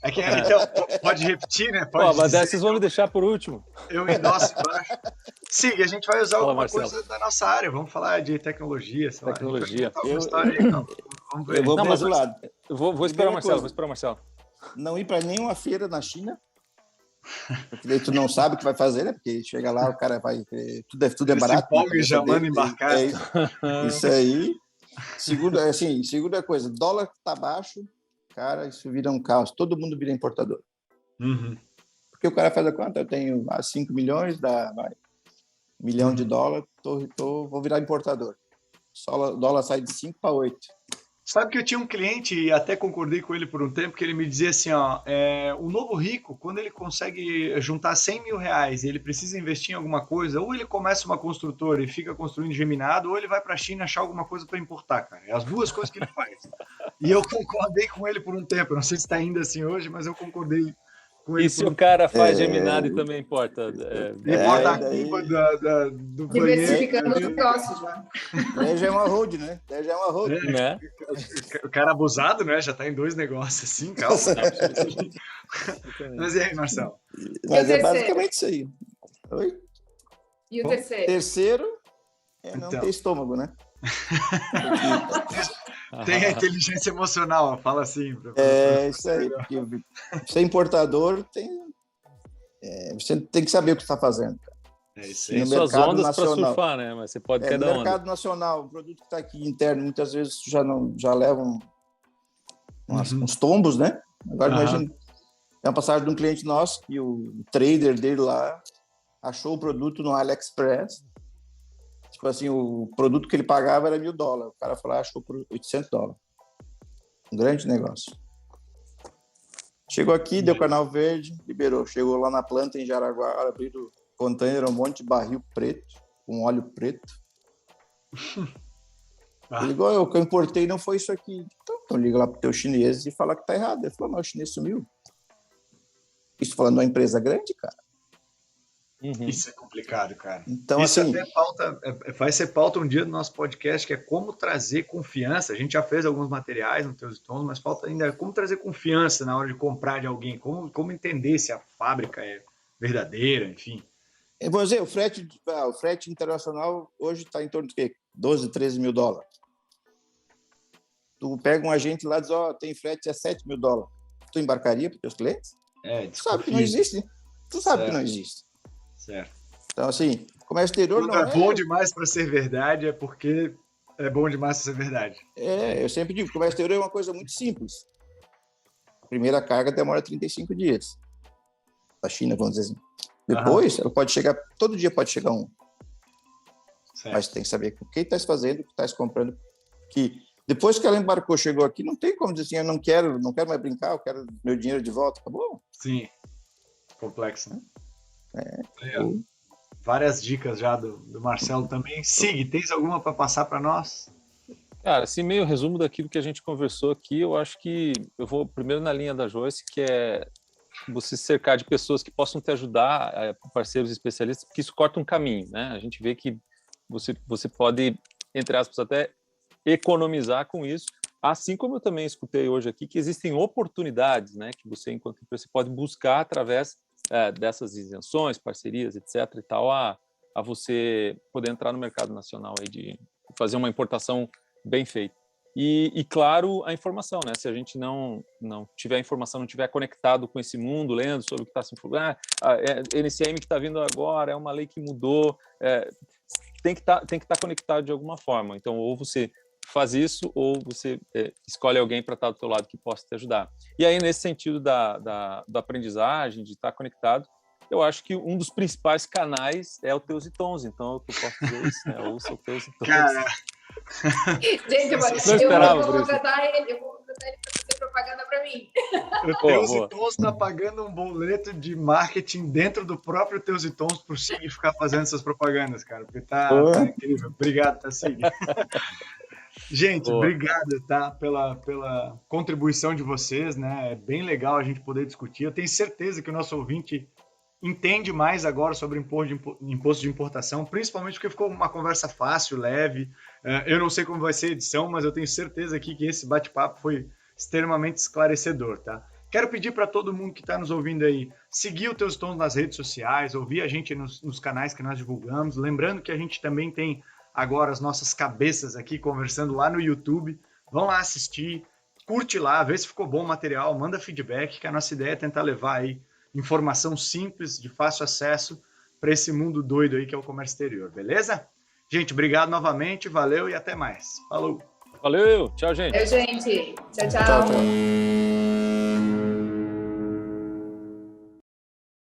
Então, pode repetir, né? Mas dessas vão me deixar por último. Eu endosso embaixo. Sim, a gente vai usar alguma Marcelo. coisa da nossa área. Vamos falar de tecnologia, sei lá. Tecnologia. Vamos ver. Eu vou Não, para mas outro lado. Eu vou esperar o Marcelo, Não ir para nenhuma feira na China, porque daí tu não sabe o que vai fazer, né? Porque chega lá, o cara vai... Tudo é barato. Se empolga e já manda embarcar. Isso aí. Segunda coisa, dólar tá baixo, cara, isso vira um caos. Todo mundo vira importador. Porque o cara faz a conta, eu tenho 5 milhões, dá $1 milhão de dólares, vou virar importador. O dólar sai de 5 para 8. Sabe que eu tinha um cliente, e até concordei com ele por um tempo, que ele me dizia assim, o novo rico, quando ele consegue juntar 100 mil reais e ele precisa investir em alguma coisa, ou ele começa uma construtora e fica construindo geminado, ou ele vai para a China achar alguma coisa para importar, cara. É as duas coisas que ele faz. E eu concordei com ele por um tempo, eu não sei se está ainda assim hoje, mas eu concordei com ele. E se o cara faz geminado e também importa? Importa a culpa do banheiro. Diversificando os negócios, já. Daí já é uma road, né? Né? O cara abusado, né? Já tá em 2 negócios assim, calma. Mas e aí, Marcelo? Mas é basicamente isso aí. Oi? E o terceiro? Terceiro não ter estômago, né? Tem a inteligência emocional, fala assim. Isso aí, porque ser importador você tem que saber o que está fazendo. Isso tem aí. suas ondas para surfar, né? Mas você pode cada onda. No mercado nacional, o produto que está aqui interno, muitas vezes já levam uns tombos, né? Agora imagina, é uma passagem de um cliente nosso que o trader dele lá achou o produto no AliExpress. Tipo assim, o produto que ele pagava era $1.000. O cara falou, achou por $800. Um grande negócio. Chegou aqui, deu canal verde, liberou. Chegou lá na planta em Jaraguá, abriu o container, um monte de barril preto, com óleo preto. Ele ligou, o que eu importei não foi isso aqui. Então liga lá pro teu chinês e fala que tá errado. Ele falou, mas o chinês sumiu. Isso falando de uma empresa grande, cara. Isso é complicado, cara. Então, isso assim, até vai ser pauta um dia do nosso podcast, que é como trazer confiança. A gente já fez alguns materiais no Teus Tons, mas falta ainda como trazer confiança na hora de comprar de alguém, como entender se a fábrica é verdadeira, enfim. Eu vou dizer, o frete internacional hoje está em torno de quê? $12, $13 mil. Tu pega um agente lá e diz, tem frete a $7.000. Tu embarcaria para os teus clientes? Tu sabe que não existe. Tu sabe que não existe. Certo. Então, assim, comércio exterior Quando não é bom demais para ser verdade, é porque é bom demais para ser verdade. Eu sempre digo, comércio exterior é uma coisa muito simples. A primeira carga demora 35 dias. Da China, vamos dizer assim. Depois, ela pode chegar, todo dia pode chegar um. Certo. Mas tem que saber o que estás fazendo, o que estás comprando. Que depois que ela embarcou, chegou aqui, não tem como dizer assim, eu não quero mais brincar, eu quero meu dinheiro de volta. Acabou? Sim. Complexo, né? Várias dicas já do Marcelo também. Sig, tens alguma para passar para nós? Cara, assim, meio resumo daquilo que a gente conversou aqui, eu acho que eu vou primeiro na linha da Joyce, que é você se cercar de pessoas que possam te ajudar, parceiros especialistas, porque isso corta um caminho, né? A gente vê que você pode, entre aspas, até economizar com isso, assim como eu também escutei hoje aqui, que existem oportunidades, né, que você, enquanto empresa, pode buscar através dessas isenções, parcerias, etc. e tal, a você poder entrar no mercado nacional aí de fazer uma importação bem feita. E claro, a informação, né? Se a gente não tiver informação, não tiver conectado com esse mundo, lendo sobre o que está se informando, a NCM que está vindo agora, é uma lei que mudou, tem que estar conectado de alguma forma. Então, ou você faz isso, ou você escolhe alguém para estar do teu lado que possa te ajudar. E aí, nesse sentido da aprendizagem, de estar conectado, eu acho que um dos principais canais é o Teus e Tons. Então, eu posso dizer isso, né? Ouça o Teus e Tons. Cara... Gente, eu vou contratar ele para fazer propaganda para mim. O Teus e Tons está pagando um boleto de marketing dentro do próprio Teus e Tons por Sig ficar fazendo essas propagandas, cara, porque tá incrível. Obrigado, tá, Sig. Gente, obrigado, tá, pela contribuição de vocês, né? É bem legal a gente poder discutir. Eu tenho certeza que o nosso ouvinte entende mais agora sobre imposto de importação, principalmente porque ficou uma conversa fácil, leve. Eu não sei como vai ser a edição, mas eu tenho certeza aqui que esse bate-papo foi extremamente esclarecedor, tá? Quero pedir para todo mundo que está nos ouvindo aí, seguir o Teus Tons nas redes sociais, ouvir a gente nos canais que nós divulgamos. Lembrando que a gente também tem agora as nossas cabeças aqui conversando lá no YouTube. Vão lá assistir, curte lá, vê se ficou bom o material, manda feedback, que a nossa ideia é tentar levar aí informação simples, de fácil acesso para esse mundo doido aí que é o comércio exterior, beleza? Gente, obrigado novamente, valeu e até mais. Falou! Valeu, tchau, gente! Valeu, gente! Tchau, tchau! Tchau, tchau.